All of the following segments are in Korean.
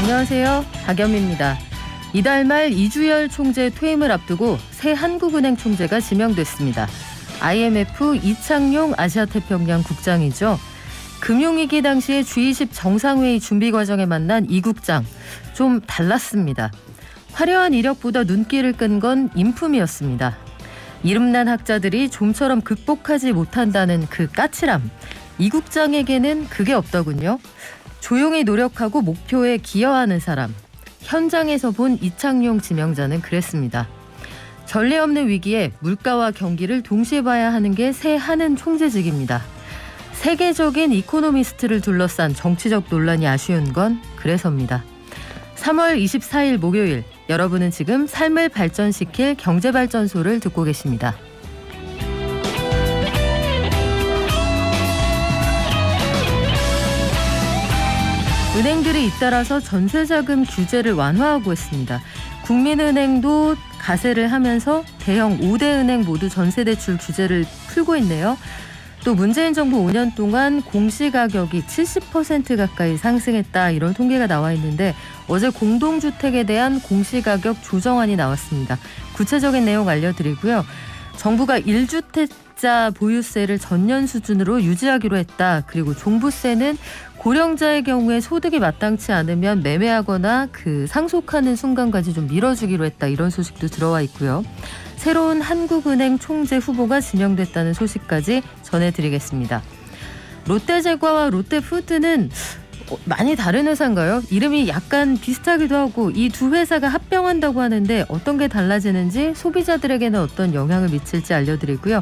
안녕하세요. 박연미입니다. 이달 말 이주열 총재 퇴임을 앞두고 새 한국은행 총재가 지명됐습니다. IMF 이창용 아시아태평양 국장이죠. 금융위기 당시에 G20 정상회의 준비 과정에 만난 이 국장, 좀 달랐습니다. 화려한 이력보다 눈길을 끈 건 인품이었습니다. 이름난 학자들이 좀처럼 극복하지 못한다는 그 까칠함, 이 국장에게는 그게 없더군요. 조용히 노력하고 목표에 기여하는 사람, 현장에서 본 이창용 지명자는 그랬습니다. 전례 없는 위기에 물가와 경기를 동시에 봐야 하는 게 새 한은 총재직입니다. 세계적인 이코노미스트를 둘러싼 정치적 논란이 아쉬운 건 그래서입니다. 3월 24일 목요일, 여러분은 지금 삶을 발전시킬 경제발전소를 듣고 계십니다. 은행들이 잇따라서 전세자금 규제를 완화하고 있습니다. 국민은행도 가세를 하면서 대형 5대 은행 모두 전세대출 규제를 풀고 있네요. 또 문재인 정부 5년 동안 공시가격이 70% 가까이 상승했다, 이런 통계가 나와 있는데 어제 공동주택에 대한 공시가격 조정안이 나왔습니다. 구체적인 내용 알려드리고요. 정부가 1주택자 보유세를 전년 수준으로 유지하기로 했다. 그리고 종부세는 고령자의 경우에 소득이 마땅치 않으면 매매하거나 상속하는 순간까지 좀 밀어주기로 했다. 이런 소식도 들어와 있고요. 새로운 한국은행 총재 후보가 지명됐다는 소식까지 전해드리겠습니다. 롯데제과와 롯데푸드는 많이 다른 회사인가요? 이름이 약간 비슷하기도 하고 이 두 회사가 합병한다고 하는데 어떤 게 달라지는지, 소비자들에게는 어떤 영향을 미칠지 알려드리고요.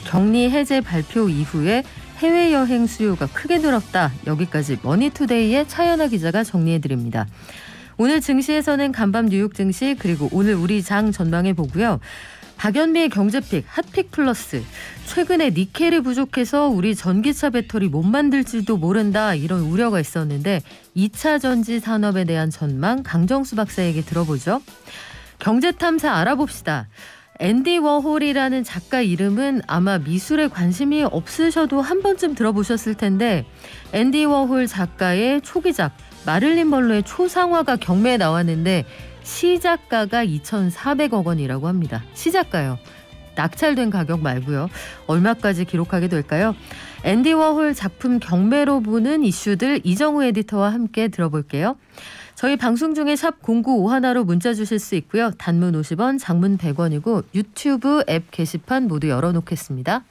격리 해제 발표 이후에 해외여행 수요가 크게 늘었다. 여기까지 머니투데이의 차연아 기자가 정리해드립니다. 오늘 증시에서는 간밤 뉴욕 증시, 그리고 오늘 우리 장 전망해보고요. 박연미의 경제픽, 핫픽 플러스. 최근에 니켈이 부족해서 우리 전기차 배터리 못 만들지도 모른다, 이런 우려가 있었는데 2차 전지 산업에 대한 전망, 강정수 박사 얘기 들어보죠. 경제탐사 알아봅시다. 앤디 워홀이라는 작가 이름은 아마 미술에 관심이 없으셔도 한 번쯤 들어보셨을 텐데, 앤디 워홀 작가의 초기작 마릴린 먼로의 초상화가 경매에 나왔는데 시작가가 2,400억 원이라고 합니다. 시작가요. 낙찰된 가격 말고요. 얼마까지 기록하게 될까요? 앤디 워홀 작품 경매로 보는 이슈들 이정우 에디터와 함께 들어볼게요. 저희 방송 중에 샵 0951로 문자 주실 수 있고요. 단문 50원, 장문 100원이고 유튜브 앱 게시판 모두 열어놓겠습니다.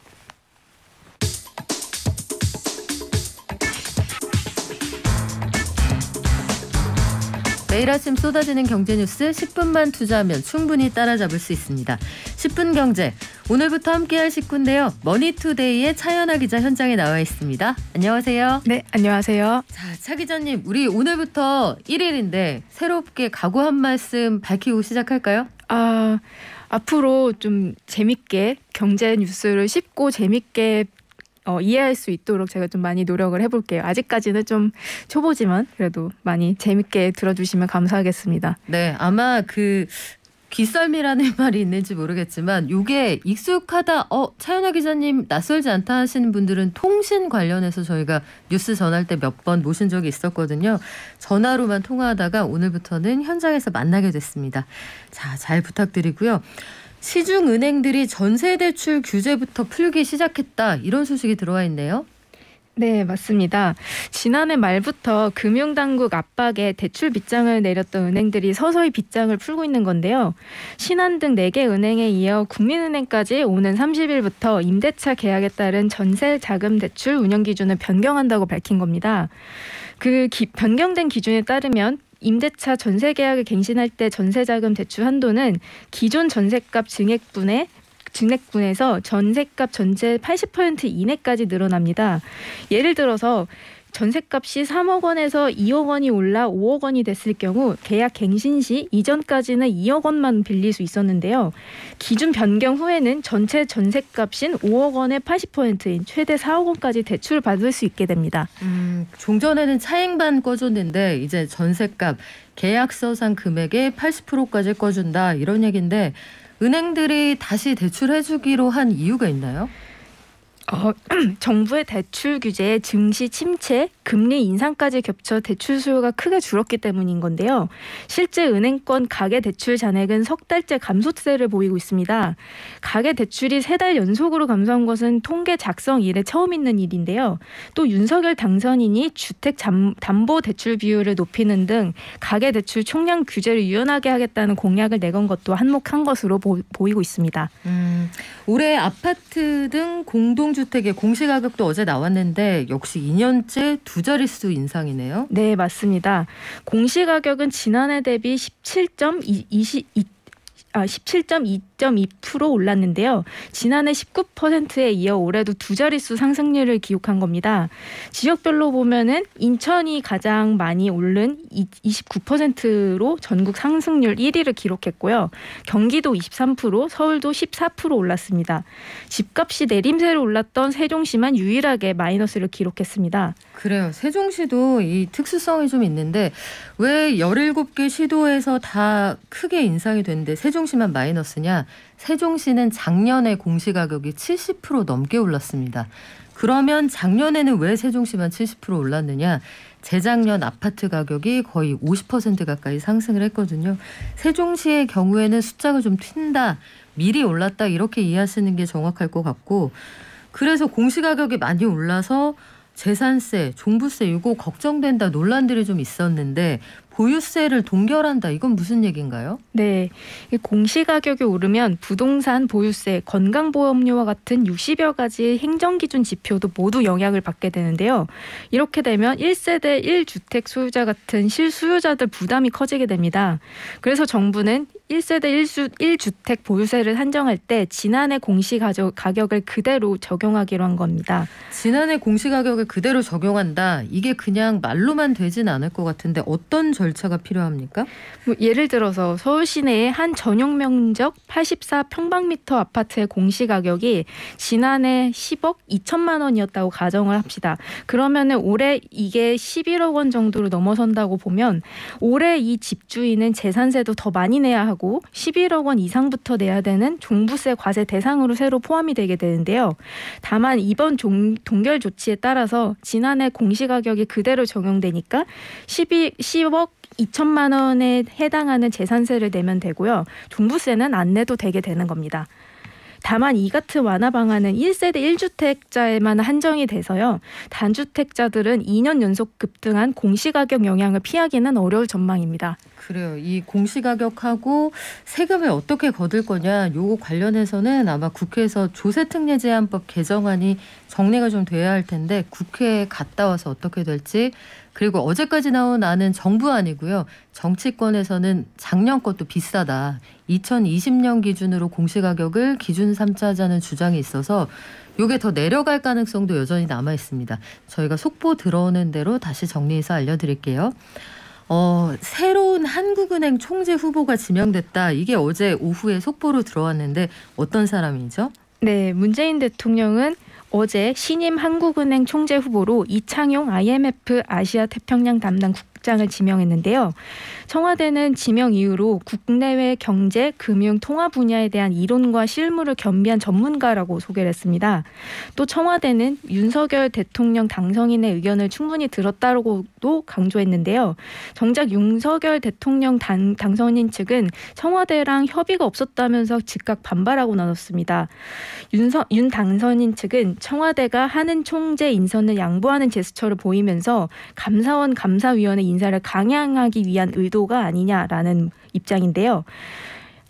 매일 아침 쏟아지는 경제 뉴스 10분만 투자하면 충분히 따라잡을 수 있습니다. 10분 경제, 오늘부터 함께할 식구인데요. 머니투데이의 차연아 기자 현장에 나와 있습니다. 안녕하세요. 네, 안녕하세요. 자, 차 기자님, 우리 오늘부터 1일인데 새롭게 각오 한 말씀 밝히고 시작할까요? 앞으로 좀 재밌게 경제 뉴스를 쉽고 재밌게 이해할 수 있도록 제가 좀 많이 노력을 해볼게요. 아직까지는 좀 초보지만 그래도 많이 재밌게 들어주시면 감사하겠습니다. 네, 아마 귀썰미라는 말이 있는지 모르겠지만 이게 익숙하다, 차연아 기자님 낯설지 않다 하시는 분들은 통신 관련해서 저희가 뉴스 전할 때 몇 번 모신 적이 있었거든요. 전화로만 통화하다가 오늘부터는 현장에서 만나게 됐습니다. 자, 잘 부탁드리고요. 시중은행들이 전세대출 규제부터 풀기 시작했다, 이런 소식이 들어와 있네요. 네, 맞습니다. 지난해 말부터 금융당국 압박에 대출 빗장을 내렸던 은행들이 서서히 빗장을 풀고 있는 건데요. 신한 등 4개 은행에 이어 국민은행까지 오는 30일부터 임대차 계약에 따른 전세자금 대출 운영 기준을 변경한다고 밝힌 겁니다. 변경된 기준에 따르면 임대차 전세 계약을 갱신할 때 전세자금 대출 한도는 기존 전세값 증액분에서 전세값 전체 80% 이내까지 늘어납니다. 예를 들어서 전세값이 3억 원에서 2억 원이 올라 5억 원이 됐을 경우 계약 갱신 시 이전까지는 2억 원만 빌릴 수 있었는데요. 기준 변경 후에는 전체 전세값인 5억 원의 80%인 최대 4억 원까지 대출을 받을 수 있게 됩니다. 종전에는 차액만 꺼줬는데 이제 전세값 계약서상 금액의 80%까지 꺼준다, 이런 얘기인데 은행들이 다시 대출해주기로 한 이유가 있나요? 정부의 대출 규제에 증시 침체, 금리 인상까지 겹쳐 대출 수요가 크게 줄었기 때문인 건데요. 실제 은행권 가계 대출 잔액은 석 달째 감소세를 보이고 있습니다. 가계 대출이 3달 연속으로 감소한 것은 통계 작성 이래 처음 있는 일인데요. 또 윤석열 당선인이 주택 담보 대출 비율을 높이는 등 가계 대출 총량 규제를 유연하게 하겠다는 공약을 내건 것도 한몫한 것으로 보이고 있습니다. 올해 아파트 등 공동주택의 공시가격도 어제 나왔는데 역시 2년째 두 자릿수 인상이네요. 네, 맞습니다. 공시가격은 지난해 대비 17.2% 올랐는데요. 지난해 19%에 이어 올해도 두 자릿수 상승률을 기록한 겁니다. 지역별로 보면은 인천이 가장 많이 오른 29%로 전국 상승률 1위를 기록했고요. 경기도 23%, 서울도 14% 올랐습니다. 집값이 내림세로 올랐던 세종시만 유일하게 마이너스를 기록했습니다. 그래요. 세종시도 이 특수성이 좀 있는데 왜 17개 시도에서 다 크게 인상이 됐는데 세종시만 마이너스냐? 세종시는 작년에 공시가격이 70% 넘게 올랐습니다. 그러면 작년에는 왜 세종시만 70% 올랐느냐? 재작년 아파트 가격이 거의 50% 가까이 상승을 했거든요. 세종시의 경우에는 숫자가 좀 튄다, 미리 올랐다 이렇게 이해하시는 게 정확할 것 같고, 그래서 공시가격이 많이 올라서 재산세, 종부세 이거 걱정된다 논란들이 좀 있었는데 보유세를 동결한다. 이건 무슨 얘기인가요? 네, 공시가격이 오르면 부동산 보유세, 건강보험료와 같은 60여 가지 행정기준 지표도 모두 영향을 받게 되는데요. 이렇게 되면 1세대 1주택 소유자 같은 실수요자들 부담이 커지게 됩니다. 그래서 정부는 1세대 1주택 보유세를 산정할 때 지난해 공시가격을 그대로 적용하기로 한 겁니다. 지난해 공시가격을 그대로 적용한다. 이게 그냥 말로만 되진 않을 것 같은데 어떤 절차가 필요합니까? 예를 들어서 서울 시내의 한 전용 면적 84평방미터 아파트의 공시가격이 지난해 10억 2천만 원이었다고 가정을 합시다. 그러면은 올해 이게 11억 원 정도로 넘어선다고 보면 올해 이 집주인은 재산세도 더 많이 내야 하고 11억 원 이상부터 내야 되는 종부세 과세 대상으로 새로 포함이 되게 되는데요. 다만 이번 동결 조치에 따라서 지난해 공시가격이 그대로 적용되니까 10억 2천만 원에 해당하는 재산세를 내면 되고요. 종부세는 안 내도 되게 되는 겁니다. 다만 이 같은 완화 방안은 1세대 1주택자에만 한정이 돼서요. 단주택자들은 2년 연속 급등한 공시가격 영향을 피하기는 어려울 전망입니다. 그래요. 이 공시가격하고 세금을 어떻게 거둘 거냐 요거 관련해서는 아마 국회에서 조세특례제한법 개정안이 정리가 좀 돼야 할 텐데 국회에 갔다 와서 어떻게 될지, 그리고 어제까지 나온 안은 정부안이고요. 정치권에서는 작년 것도 비싸다. 2020년 기준으로 공시가격을 기준 삼자자는 주장이 있어서 이게 더 내려갈 가능성도 여전히 남아 있습니다. 저희가 속보 들어오는 대로 다시 정리해서 알려드릴게요. 새로운 한국은행 총재 후보가 지명됐다. 이게 어제 오후에 속보로 들어왔는데 어떤 사람이죠? 네, 문재인 대통령은 어제 신임 한국은행 총재 후보로 이창용 IMF 아시아 태평양 담당 국장을 지명했는데요. 청와대는 지명 이후로 국내외 경제, 금융, 통화 분야에 대한 이론과 실무를 겸비한 전문가라고 소개를 했습니다. 또 청와대는 윤석열 대통령 당선인의 의견을 충분히 들었다고도 강조했는데요. 정작 윤석열 대통령 당선인 측은 청와대랑 협의가 없었다면서 즉각 반발하고 나섰습니다. 윤 당선인 측은 청와대가 하는 총재 인선을 양보하는 제스처를 보이면서 감사원 감사위원회 인사를 강행하기 위한 의도가 아니냐라는 입장인데요.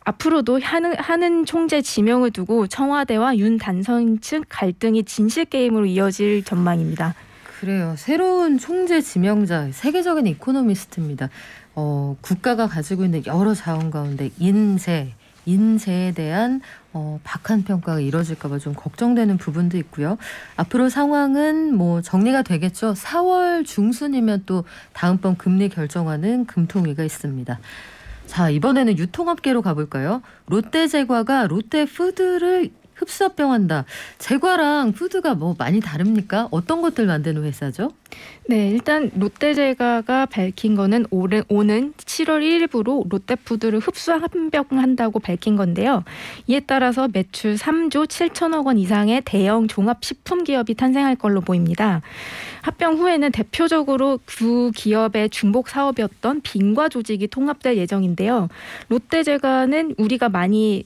앞으로도 하는 총재 지명을 두고 청와대와 윤 당선인 측 갈등이 진실 게임으로 이어질 전망입니다. 그래요. 새로운 총재 지명자, 세계적인 이코노미스트입니다. 국가가 가지고 있는 여러 자원 가운데 인재에 대한 박한 평가가 이뤄질까 봐 좀 걱정되는 부분도 있고요. 앞으로 상황은 뭐 정리가 되겠죠. 4월 중순이면 또 다음번 금리 결정하는 금통위가 있습니다. 자, 이번에는 유통업계로 가볼까요? 롯데제과가 롯데푸드를 흡수합병한다. 제과랑 푸드가 뭐 많이 다릅니까? 어떤 것들 만드는 회사죠? 네, 일단 롯데제과가 밝힌 거는 오는 7월 1일부로 롯데푸드를 흡수합병한다고 밝힌 건데요. 이에 따라서 매출 3조 7천억 원 이상의 대형 종합식품기업이 탄생할 걸로 보입니다. 합병 후에는 대표적으로 두 기업의 중복 사업이었던 빈과 조직이 통합될 예정인데요. 롯데제과는 우리가 많이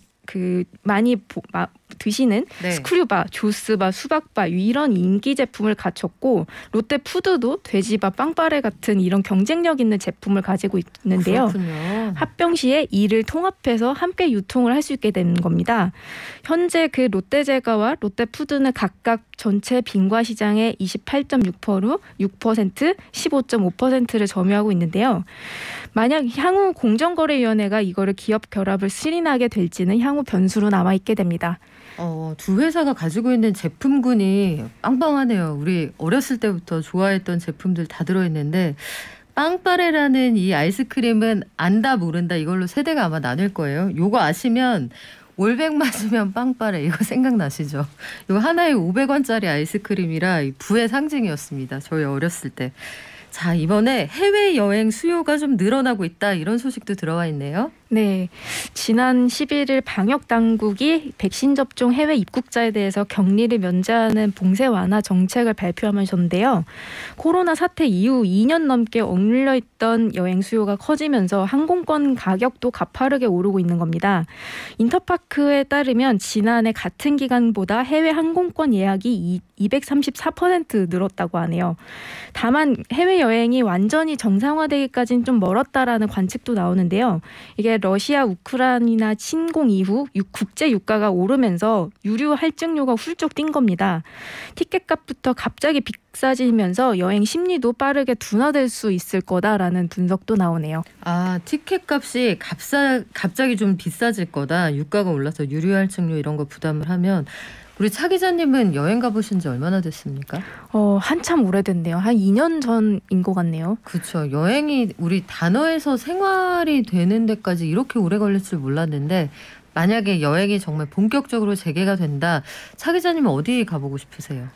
드시는 네. 스크류바, 조스바, 수박바 이런 인기 제품을 갖췄고 롯데푸드도 돼지바, 빵빠레 같은 이런 경쟁력 있는 제품을 가지고 있는데요. 그렇군요. 합병 시에 이를 통합해서 함께 유통을 할 수 있게 되는 겁니다. 현재 그 롯데제과와 롯데푸드는 각각 전체 빈과 시장의 28.6%, 6%, 15.5%를 점유하고 있는데요. 만약 향후 공정거래위원회가 이거를 기업 결합을 승인하게 될지는 향후 변수로 남아있게 됩니다. 두 회사가 가지고 있는 제품군이 빵빵하네요. 우리 어렸을 때부터 좋아했던 제품들 다 들어있는데 빵빠레라는 이 아이스크림은 안다 모른다 이걸로 세대가 아마 나뉠 거예요. 요거 아시면 올백 맞으면 빵빠레 이거 생각나시죠? 이거 하나에 500원짜리 아이스크림이라 부의 상징이었습니다. 저희 어렸을 때. 자, 이번에 해외여행 수요가 좀 늘어나고 있다 이런 소식도 들어와 있네요. 네, 지난 11일 방역당국이 백신 접종 해외 입국자에 대해서 격리를 면제하는 봉쇄 완화 정책을 발표하면서인데요. 코로나 사태 이후 2년 넘게 억눌려 있던 여행 수요가 커지면서 항공권 가격도 가파르게 오르고 있는 겁니다. 인터파크에 따르면 지난해 같은 기간보다 해외 항공권 예약이 234% 늘었다고 하네요. 다만 해외여행이 완전히 정상화되기까지는 좀 멀었다라는 관측도 나오는데요. 이게 러시아 우크라이나 침공 이후 국제 유가가 오르면서 유류 할증료가 훌쩍 뛴 겁니다. 티켓값부터 갑자기 비싸지면서 여행 심리도 빠르게 둔화될 수 있을 거다라는 분석도 나오네요. 아, 티켓값이 갑자기 좀 비싸질 거다. 유가가 올라서 유류 할증료 이런 거 부담을 하면 우리 차 기자님은 여행 가보신 지 얼마나 됐습니까? 한참 오래됐네요. 한 2년 전인 것 같네요. 그렇죠. 여행이 우리 단어에서 생활이 되는 데까지 이렇게 오래 걸릴 줄 몰랐는데 만약에 여행이 정말 본격적으로 재개가 된다. 차 기자님은 어디 가보고 싶으세요?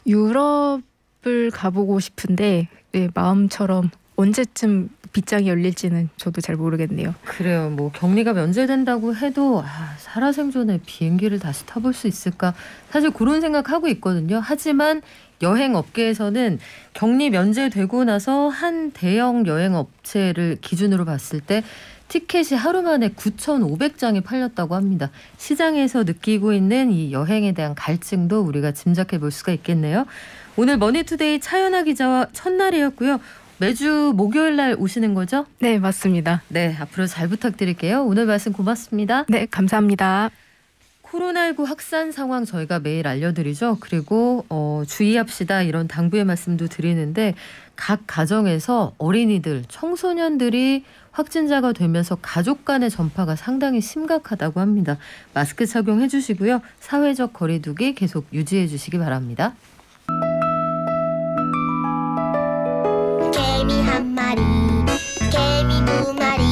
유럽을 가보고 싶은데 네, 마음처럼 언제쯤 빗장이 열릴지는 저도 잘 모르겠네요. 그래요. 뭐 격리가 면제된다고 해도 살아생전에 비행기를 다시 타볼 수 있을까? 사실 그런 생각하고 있거든요. 하지만 여행 업계에서는 격리 면제되고 나서 한 대형 여행 업체를 기준으로 봤을 때 티켓이 하루 만에 9,500장이 팔렸다고 합니다. 시장에서 느끼고 있는 이 여행에 대한 갈증도 우리가 짐작해 볼 수가 있겠네요. 오늘 머니투데이 차연아 기자와 첫날이었고요. 매주 목요일 날 오시는 거죠? 네, 맞습니다. 네, 앞으로 잘 부탁드릴게요. 오늘 말씀 고맙습니다. 네, 감사합니다. 코로나19 확산 상황 저희가 매일 알려드리죠. 그리고 주의합시다 이런 당부의 말씀도 드리는데 각 가정에서 어린이들, 청소년들이 확진자가 되면서 가족 간의 전파가 상당히 심각하다고 합니다. 마스크 착용해 주시고요. 사회적 거리 두기 계속 유지해 주시기 바랍니다. 개미 한 마리, 개미 두 마리,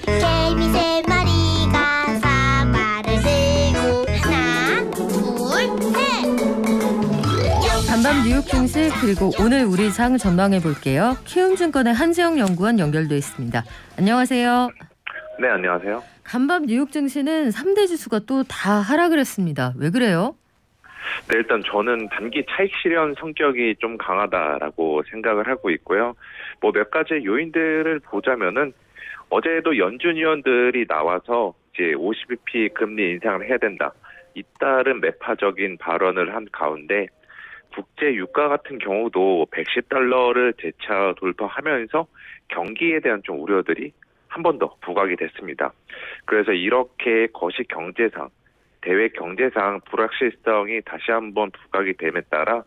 개미 세 마리가 사과를 들고 하나, 둘, 셋. 간밤 뉴욕 증시 그리고 오늘 우리 장 전망해 볼게요. 키움증권의 한지영 연구원 연결돼 있습니다. 안녕하세요. 네, 안녕하세요. 간밤 뉴욕 증시는 3대 지수가 또 다 하락을 했습니다. 왜 그래요? 네, 일단 저는 단기 차익 실현 성격이 좀 강하다라고 생각을 하고 있고요. 뭐 몇 가지 요인들을 보자면은 어제도 연준 위원들이 나와서 이제 50bp 금리 인상을 해야 된다. 잇따른 매파적인 발언을 한 가운데 국제 유가 같은 경우도 110달러를 재차 돌파하면서 경기에 대한 좀 우려들이 한 번 더 부각이 됐습니다. 그래서 이렇게 거시 경제상 대외 경제상 불확실성이 다시 한번 부각이 됨에 따라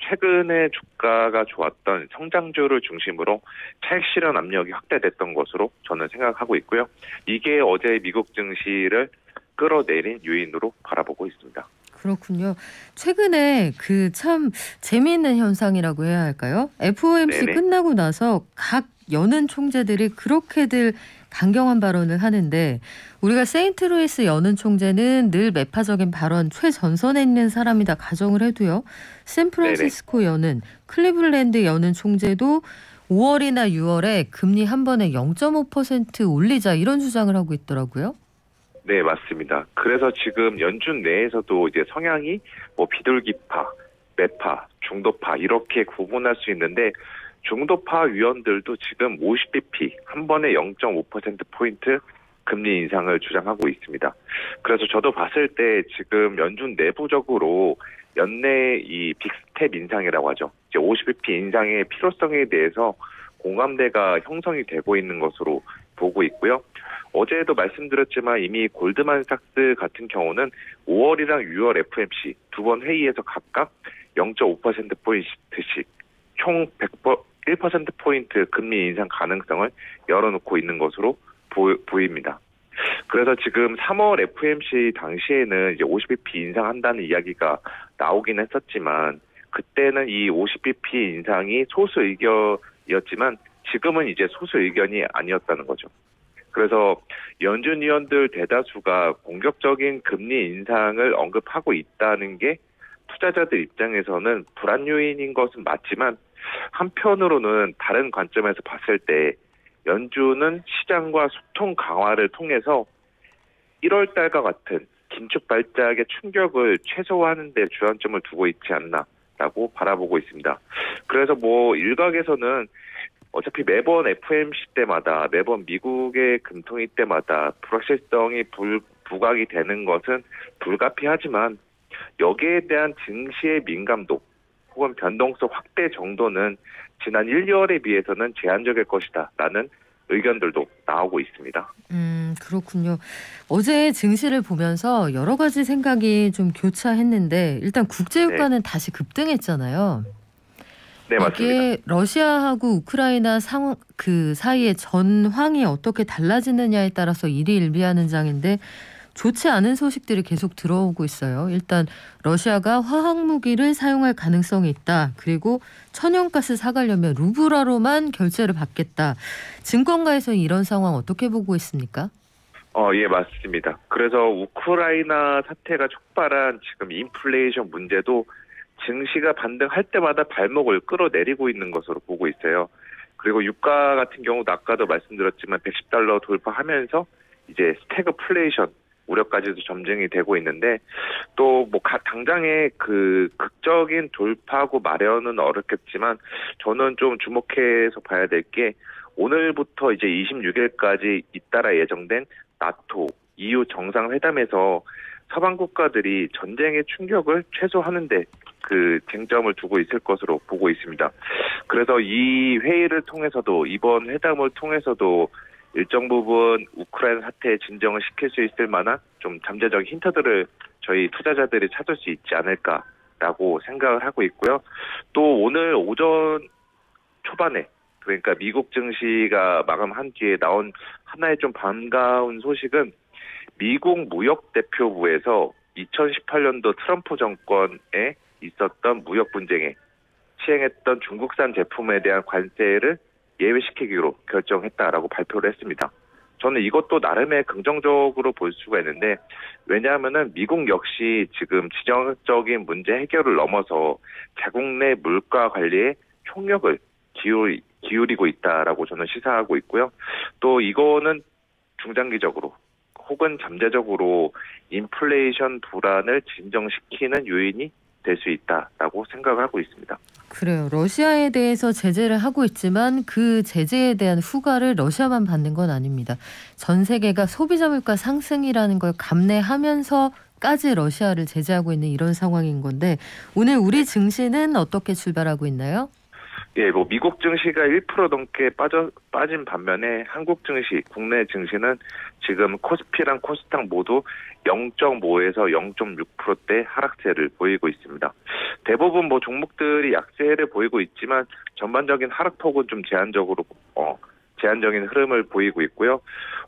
최근에 주가가 좋았던 성장주를 중심으로 차익 실현 압력이 확대됐던 것으로 저는 생각하고 있고요. 이게 어제 미국 증시를 끌어내린 요인으로 바라보고 있습니다. 그렇군요. 최근에 그 참 재미있는 현상이라고 해야 할까요? FOMC 네네. 끝나고 나서 각 연은 총재들이 그렇게들 강경한 발언을 하는데 우리가 세인트루이스 연은 총재는 늘 매파적인 발언 최전선에 있는 사람이다 가정을 해도요. 샌프란시스코 연은, 클리블랜드 연은 총재도 5월이나 6월에 금리 한 번에 0.5% 올리자 이런 주장을 하고 있더라고요. 네, 맞습니다. 그래서 지금 연준 내에서도 이제 성향이 뭐 비둘기파, 매파, 중도파 이렇게 구분할 수 있는데 중도파 위원들도 지금 50bp 한 번에 0.5%포인트 금리 인상을 주장하고 있습니다. 그래서 저도 봤을 때 지금 연준 내부적으로 연내 이 빅스텝 인상이라고 하죠. 이제 50bp 인상의 필요성에 대해서 공감대가 형성이 되고 있는 것으로 보고 있고요. 어제도 말씀드렸지만 이미 골드만삭스 같은 경우는 5월이랑 6월 FOMC 두 번 회의에서 각각 0.5%포인트씩 총 1%포인트 금리 인상 가능성을 열어놓고 있는 것으로 보입니다. 그래서 지금 3월 FOMC 당시에는 이제 50bp 인상한다는 이야기가 나오긴 했었지만 그때는 이 50bp 인상이 소수 의견이었지만 지금은 이제 소수 의견이 아니었다는 거죠. 그래서 연준 위원들 대다수가 공격적인 금리 인상을 언급하고 있다는 게 투자자들 입장에서는 불안 요인인 것은 맞지만 한편으로는 다른 관점에서 봤을 때 연준은 시장과 소통 강화를 통해서 1월 달과 같은 긴축 발작의 충격을 최소화하는 데 주안점을 두고 있지 않나라고 바라보고 있습니다. 그래서 뭐 일각에서는 어차피 매번 FOMC 때마다 매번 미국의 금통위 때마다 불확실성이 부각이 되는 것은 불가피하지만 여기에 대한 증시의 민감도 혹은 변동성 확대 정도는 지난 1, 2월에 비해서는 제한적일 것이다라는 의견들도 나오고 있습니다. 그렇군요. 어제 증시를 보면서 여러 가지 생각이 좀 교차했는데 일단 국제유가는 다시 급등했잖아요. 네, 맞습니다. 이게 러시아하고 우크라이나 그 사이의 전황이 어떻게 달라지느냐에 따라서 일희일비하는 장인데 좋지 않은 소식들이 계속 들어오고 있어요. 일단 러시아가 화학무기를 사용할 가능성이 있다. 그리고 천연가스 사가려면 루블화로만 결제를 받겠다. 증권가에서는 이런 상황 어떻게 보고 있습니까? 예, 맞습니다. 그래서 우크라이나 사태가 촉발한 지금 인플레이션 문제도 증시가 반등할 때마다 발목을 끌어내리고 있는 것으로 보고 있어요. 그리고 유가 같은 경우도 아까도 말씀드렸지만 $110 돌파하면서 이제 스태그플레이션 우려까지도 점증이 되고 있는데 또 뭐 당장의 그 극적인 돌파하고 마련은 어렵겠지만 저는 좀 주목해서 봐야 될 게 오늘부터 이제 26일까지 잇따라 예정된 나토, EU 정상회담에서 서방 국가들이 전쟁의 충격을 최소화하는데 그 쟁점을 두고 있을 것으로 보고 있습니다. 그래서 이 회의를 통해서도 이번 회담을 통해서도 일정 부분 우크라이나 사태의 진정을 시킬 수 있을 만한 좀 잠재적인 힌트들을 저희 투자자들이 찾을 수 있지 않을까라고 생각을 하고 있고요. 또 오늘 오전 초반에 그러니까 미국 증시가 마감한 뒤에 나온 하나의 좀 반가운 소식은 미국 무역대표부에서 2018년도 트럼프 정권에 있었던 무역 분쟁에 시행했던 중국산 제품에 대한 관세를 예외시키기로 결정했다라고 발표를 했습니다. 저는 이것도 나름의 긍정적으로 볼 수가 있는데 왜냐하면은 미국 역시 지금 지정적인 문제 해결을 넘어서 자국 내 물가 관리에 총력을 기울이고 있다라고 저는 시사하고 있고요. 또 이거는 중장기적으로 혹은 잠재적으로 인플레이션 불안을 진정시키는 요인이 될 수 있다라고 생각을 하고 있습니다. 그래요. 러시아에 대해서 제재를 하고 있지만 그 제재에 대한 후과를 러시아만 받는 건 아닙니다. 전 세계가 소비자 물가 상승이라는 걸 감내하면서까지 러시아를 제재하고 있는 이런 상황인 건데 오늘 우리 증시는 어떻게 출발하고 있나요? 예, 뭐 미국 증시가 1% 넘게 빠진 반면에 한국 증시, 국내 증시는 지금 코스피랑 코스닥 모두 0.5에서 0.6%대 하락세를 보이고 있습니다. 대부분 뭐 종목들이 약세를 보이고 있지만 전반적인 하락폭은 좀 제한적인 흐름을 보이고 있고요.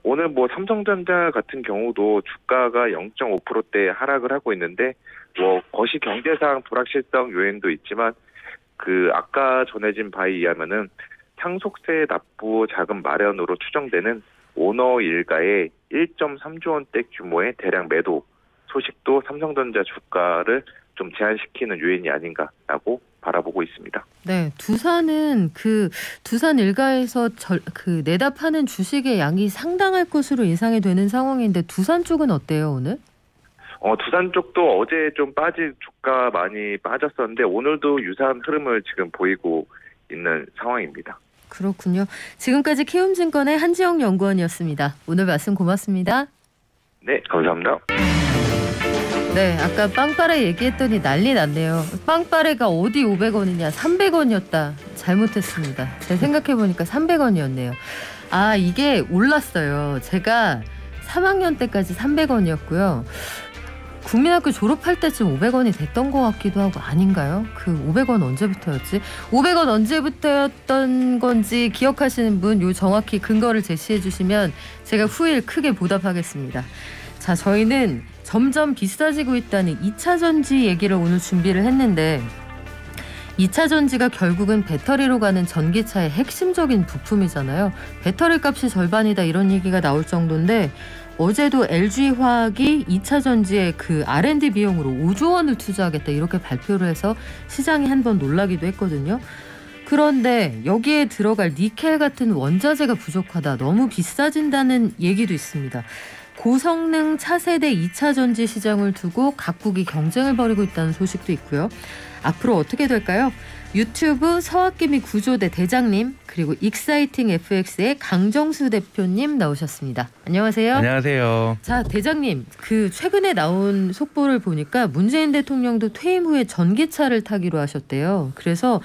오늘 뭐 삼성전자 같은 경우도 주가가 0.5%대 하락을 하고 있는데 뭐 거시 경제상 불확실성 요인도 있지만 그 아까 전해진 바에 의하면은 상속세 납부 자금 마련으로 추정되는 오너 일가의 1.3조 원대 규모의 대량 매도 소식도 삼성전자 주가를 좀 제한시키는 요인이 아닌가라고 바라보고 있습니다. 네, 두산은 그 두산 일가에서 내다 파는 주식의 양이 상당할 것으로 예상이 되는 상황인데 두산 쪽은 어때요 오늘? 두산 쪽도 어제 좀 주가 많이 빠졌었는데 오늘도 유사한 흐름을 지금 보이고 있는 상황입니다. 그렇군요. 지금까지 키움증권의 한지영 연구원이었습니다. 오늘 말씀 고맙습니다. 네, 감사합니다. 네, 아까 빵빠레 얘기했더니 난리 났네요. 빵빠레가 어디 500원이냐 300원이었다. 잘못했습니다. 제가 생각해보니까 300원이었네요. 아, 이게 올랐어요. 제가 3학년 때까지 300원이었고요. 국민학교 졸업할 때쯤 500원이 됐던 것 같기도 하고 아닌가요? 그 500원 언제부터였지? 500원 언제부터였던 건지 기억하시는 분 요 정확히 근거를 제시해 주시면 제가 후일 크게 보답하겠습니다. 자, 저희는 점점 비싸지고 있다는 2차 전지 얘기를 오늘 준비를 했는데 2차 전지가 결국은 배터리로 가는 전기차의 핵심적인 부품이잖아요. 배터리 값이 절반이다 이런 얘기가 나올 정도인데 어제도 LG화학이 2차 전지의 그 R&D 비용으로 5조 원을 투자하겠다 이렇게 발표를 해서 시장이 한번 놀라기도 했거든요. 그런데 여기에 들어갈 니켈 같은 원자재가 부족하다, 너무 비싸진다는 얘기도 있습니다. 고성능 차세대 2차 전지 시장을 두고 각국이 경쟁을 벌이고 있다는 소식도 있고요. 앞으로 어떻게 될까요? 유튜브 서학기미 구조대 대장님 그리고 익사이팅 FX의 강정수 대표님 나오셨습니다. 안녕하세요. 안녕하세요. 자, 대장님, 그 최근에 나온 속보를 보니까 문재인 대통령도 퇴임 후에 전기차를 타기로 하셨대요. 그래서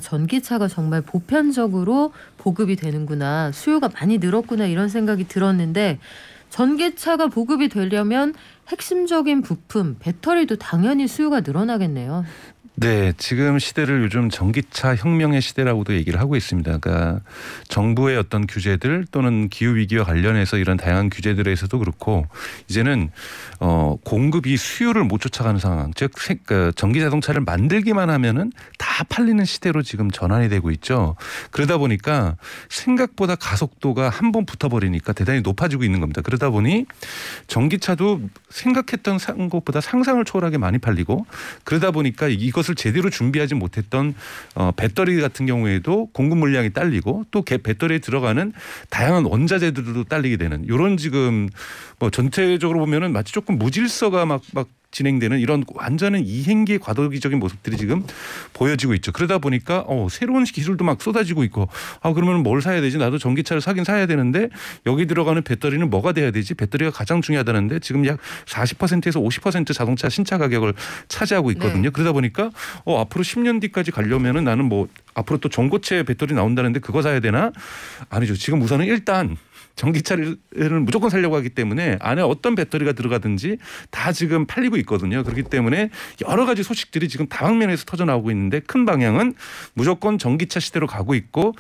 전기차가 정말 보편적으로 보급이 되는구나, 수요가 많이 늘었구나 이런 생각이 들었는데 전기차가 보급이 되려면 핵심적인 부품, 배터리도 당연히 수요가 늘어나겠네요. 네, 지금 시대를 요즘 전기차 혁명의 시대라고도 얘기를 하고 있습니다. 그러니까 정부의 어떤 규제들 또는 기후위기와 관련해서 이런 다양한 규제들에서도 그렇고 이제는 공급이 수요를 못 쫓아가는 상황, 즉 전기자동차를 만들기만 하면은 다 팔리는 시대로 지금 전환이 되고 있죠. 그러다 보니까 생각보다 가속도가 한 번 붙어버리니까 대단히 높아지고 있는 겁니다. 그러다 보니 전기차도 생각했던 것보다 상상을 초월하게 많이 팔리고, 그러다 보니까 이것을 제대로 준비하지 못했던 배터리 같은 경우에도 공급 물량이 딸리고 또 배터리에 들어가는 다양한 원자재들도 딸리게 되는 이런 지금 뭐 전체적으로 보면은 마치 조금 무질서가 막 진행되는 이런 완전한 이행기의 과도기적인 모습들이 지금 보여지고 있죠. 그러다 보니까 새로운 기술도 막 쏟아지고 있고 그러면 뭘 사야 되지? 나도 전기차를 사야 되는데 여기 들어가는 배터리는 뭐가 돼야 되지? 배터리가 가장 중요하다는데 지금 약 40%에서 50% 자동차 신차 가격을 차지하고 있거든요. 네. 그러다 보니까 앞으로 10년 뒤까지 가려면은 나는 뭐 앞으로 또 전고체 배터리 나온다는데 그거 사야 되나? 아니죠. 지금 우선은 일단 전기차를 무조건 살려고 하기 때문에 안에 어떤 배터리가 들어가든지 다 지금 팔리고 있거든요. 그렇기 때문에 여러 가지 소식들이 지금 다방면에서 터져나오고 있는데 큰 방향은 무조건 전기차 시대로 가고 있고,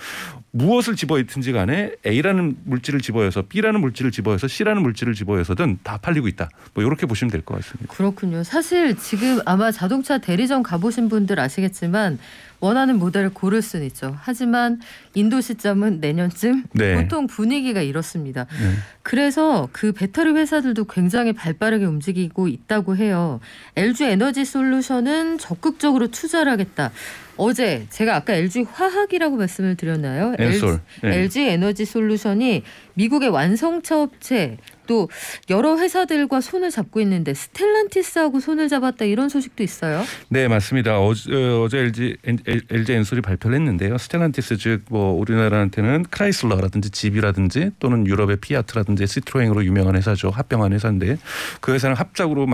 무엇을 집어넣든지 간에 A라는 물질을 집어여서 B라는 물질을 집어여서 C라는 물질을 집어여서든 다 팔리고 있다. 뭐 이렇게 보시면 될 것 같습니다. 그렇군요. 사실 지금 아마 자동차 대리점 가보신 분들 아시겠지만 원하는 모델을 고를 수는 있죠. 하지만 인도 시점은 내년쯤. 네. 보통 분위기가 이렇습니다. 네. 그래서 그 배터리 회사들도 굉장히 발빠르게 움직이고 있다고 해요. LG 에너지 솔루션은 적극적으로 투자를 하겠다. 어제 제가 아까 LG 화학이라고 말씀을 드렸나요? 엔솔. LG 에너지 솔루션이 미국의 완성차 업체 또 여러 회사들과 손을 잡고 있는데 스텔란티스하고 손을 잡았다 이런 소식도 있어요. 네, 맞습니다. 어제 LG 엔솔이 발표를 했는데요. 스텔란티스 즉 뭐 우리나라한테는 크라이슬러라든지 GB라든지 또는 유럽의 피아트라든지 시트로행으로 유명한 회사죠. 합병한 회사인데 그 회사는 합작으로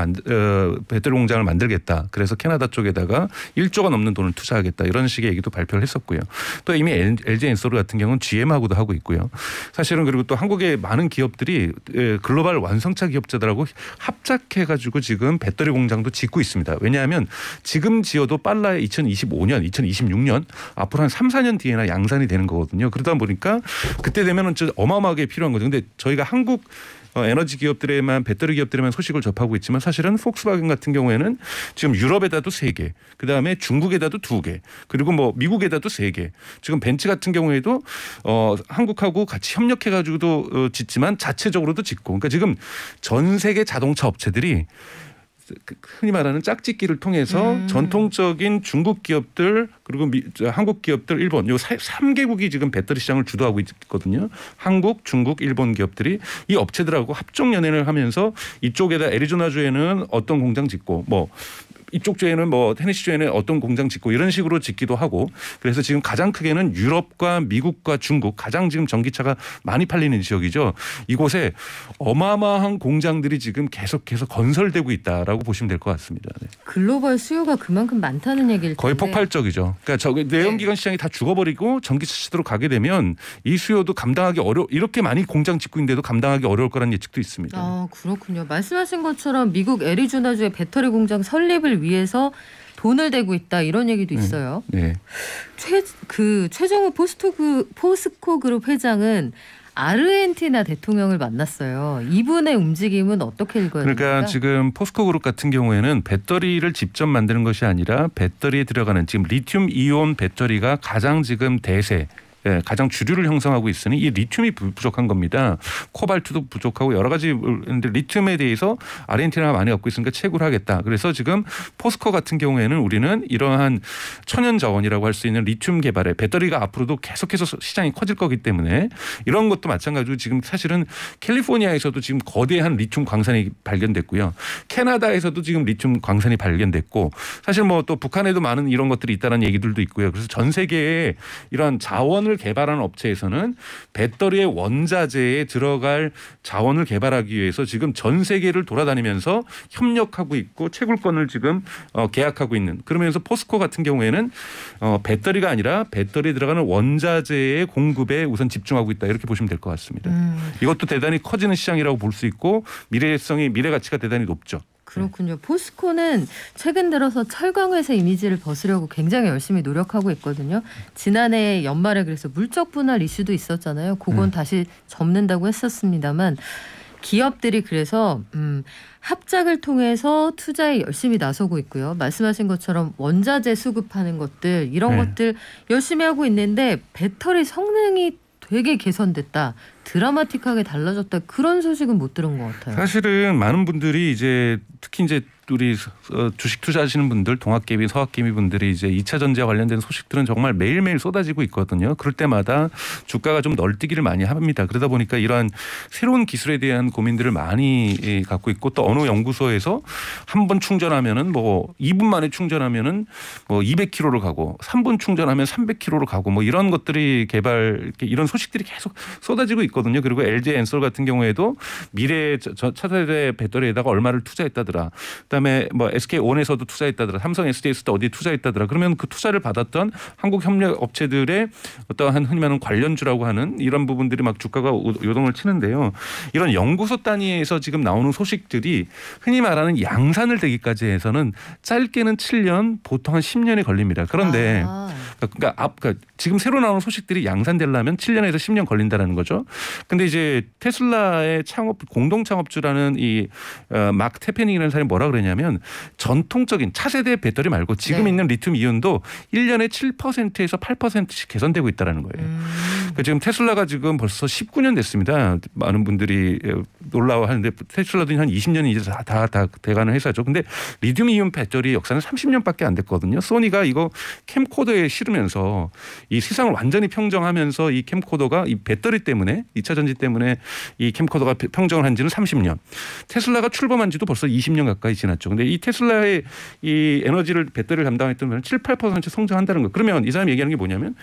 배터리 공장을 만들겠다. 그래서 캐나다 쪽에다가 1조가 넘는 돈을 투자하겠다. 이런 식의 얘기도 발표를 했었고요. 또 이미 LG 엔솔 같은 경우는 GM하고도 하고 있고요. 사실은 그리고 또 한국의 많은 기업들이 글로벌 완성차 기업자들하고 합작해가지고 지금 배터리 공장도 짓고 있습니다. 왜냐하면 지금 지어도 빨라야 2025년, 2026년 앞으로 한 3, 4년 뒤에나 양산이 되는 거거든요. 그러다 보니까 그때 되면은 어마어마하게 필요한 거죠. 근데 저희가 한국 에너지 기업들에만 배터리 기업들에만 소식을 접하고 있지만 사실은 폭스바겐 같은 경우에는 지금 유럽에다도 3개, 그다음에 중국에다도 2개, 그리고 뭐 미국에다도 3개. 지금 벤츠 같은 경우에도 한국하고 같이 협력해 가지고도 짓지만 자체적으로도 짓고. 그러니까 지금 전 세계 자동차 업체들이 흔히 말하는 짝짓기를 통해서 전통적인 중국 기업들 그리고 한국 기업들, 일본 요 3개국이 지금 배터리 시장을 주도하고 있거든요. 한국, 중국, 일본 기업들이 이 업체들하고 합종 연맹을 하면서 이쪽에다 애리조나주에는 어떤 공장 짓고 뭐 이쪽 주에는 뭐 테네시 주에는 어떤 공장 짓고 이런 식으로 짓기도 하고 그래서 지금 가장 크게는 유럽과 미국과 중국 가장 지금 전기차가 많이 팔리는 지역이죠. 이곳에 어마어마한 공장들이 지금 계속해서 건설되고 있다라고 보시면 될 것 같습니다. 네. 글로벌 수요가 그만큼 많다는 얘기일 텐데. 거의 폭발적이죠. 그러니까 내연기관 시장이 다 죽어버리고 전기차 시대로 가게 되면 이 수요도 감당하기 이렇게 많이 공장 짓고 있는데도 감당하기 어려울 거라는 예측도 있습니다. 아, 그렇군요. 말씀하신 것처럼 미국 애리조나주의 배터리 공장 설립을 위해서 돈을 대고 있다 이런 얘기도 있어요. 네. 최정우 포스코 그룹 회장은 아르헨티나 대통령을 만났어요. 이분의 움직임은 어떻게 읽어야 됩니까? 그러니까 지금 포스코 그룹 같은 경우에는 배터리를 직접 만드는 것이 아니라 배터리에 들어가는 지금 리튬 이온 배터리가 가장 지금 대세. 예, 가장 주류를 형성하고 있으니 이 리튬이 부족한 겁니다. 코발트도 부족하고 여러 가지 리튬에 대해서 아르헨티나가 많이 갖고 있으니까 채굴을 하겠다. 그래서 지금 포스코 같은 경우에는 우리는 이러한 천연 자원이라고 할 수 있는 리튬 개발에 배터리가 앞으로도 계속해서 시장이 커질 거기 때문에 이런 것도 마찬가지로 지금 사실은 캘리포니아에서도 지금 거대한 리튬 광산이 발견됐고요. 캐나다에서도 지금 리튬 광산이 발견됐고 사실 뭐 또 북한에도 많은 이런 것들이 있다는 얘기들도 있고요. 그래서 전 세계에 이런 자원을 개발하는 업체에서는 배터리의 원자재에 들어갈 자원을 개발하기 위해서 지금 전 세계를 돌아다니면서 협력하고 있고 채굴권을 지금 계약하고 있는 그러면서 포스코 같은 경우에는 배터리가 아니라 배터리에 들어가는 원자재의 공급에 우선 집중하고 있다 이렇게 보시면 될 것 같습니다. 이것도 대단히 커지는 시장이라고 볼 수 있고 미래 가치가 대단히 높죠. 그렇군요. 포스코는 최근 들어서 철강회사 이미지를 벗으려고 굉장히 열심히 노력하고 있거든요. 지난해 연말에 그래서 물적 분할 이슈도 있었잖아요. 그건 다시 접는다고 했었습니다만 기업들이 그래서 합작을 통해서 투자에 열심히 나서고 있고요. 말씀하신 것처럼 원자재 수급하는 것들 이런 것들 열심히 하고 있는데 배터리 성능이 되게 개선됐다. 드라마틱하게 달라졌다. 그런 소식은 못 들은 것 같아요. 사실은 많은 분들이 특히 우리 주식 투자하시는 분들, 동학개미, 서학개미 분들이 이제 2차 전지와 관련된 소식들은 정말 매일매일 쏟아지고 있거든요. 그럴 때마다 주가가 좀 널뛰기를 많이 합니다. 그러다 보니까 이러한 새로운 기술에 대한 고민들을 많이 갖고 있고 또 어느 연구소에서 한 번 충전하면은 뭐 2분 만에 충전하면은 뭐 200km로 가고 3분 충전하면 300km로 가고 뭐 이런 것들이 이런 소식들이 계속 쏟아지고 있거든요. 그리고 LG 엔솔 같은 경우에도 미래 차세대 배터리에다가 얼마를 투자했다더라. 그다음에 뭐 SK온에서도 투자했다더라. 삼성 SDS도 어디에 투자했다더라. 그러면 그 투자를 받았던 한국 협력 업체들의 어떠한 흔히 말하는 관련주라고 하는 이런 부분들이 막 주가가 요동을 치는데요. 이런 연구소 단위에서 지금 나오는 소식들이 흔히 말하는 양산을 되기까지 해서는 짧게는 7년, 보통 한 10년이 걸립니다. 그런데 그러니까 지금 새로 나오는 소식들이 양산되려면 7년에서 10년 걸린다라는 거죠. 근데 이제 테슬라의 공동 창업주라는 이 마크 테페닝이라는 사람이 뭐라 그러냐면 전통적인 차세대 배터리 말고 지금 있는 리튬 이온도 1년에 7%에서 8%씩 개선되고 있다라는 거예요. 그러니까 지금 테슬라가 지금 벌써 19년 됐습니다. 많은 분들이 놀라워하는데 테슬라도 한 20년이 이제 다 돼가는 회사죠. 근데 리튬 이온 배터리 역사는 30년밖에 안 됐거든요. 소니가 이거 캠코더에 실으면서 이 세상을 완전히 평정하면서 이 캠코더가 이 배터리 때문에 2차 전지 때문에 이 캠코더가 평정을 한 지는 30년. 테슬라가 출범한 지도 벌써 20년 가까이 지났죠. 근데 이 테슬라의 이 배터리를 담당했던 분은 7, 8% 성장한다는 거예요. 그러면 이 사람이 얘기하는 게 뭐냐면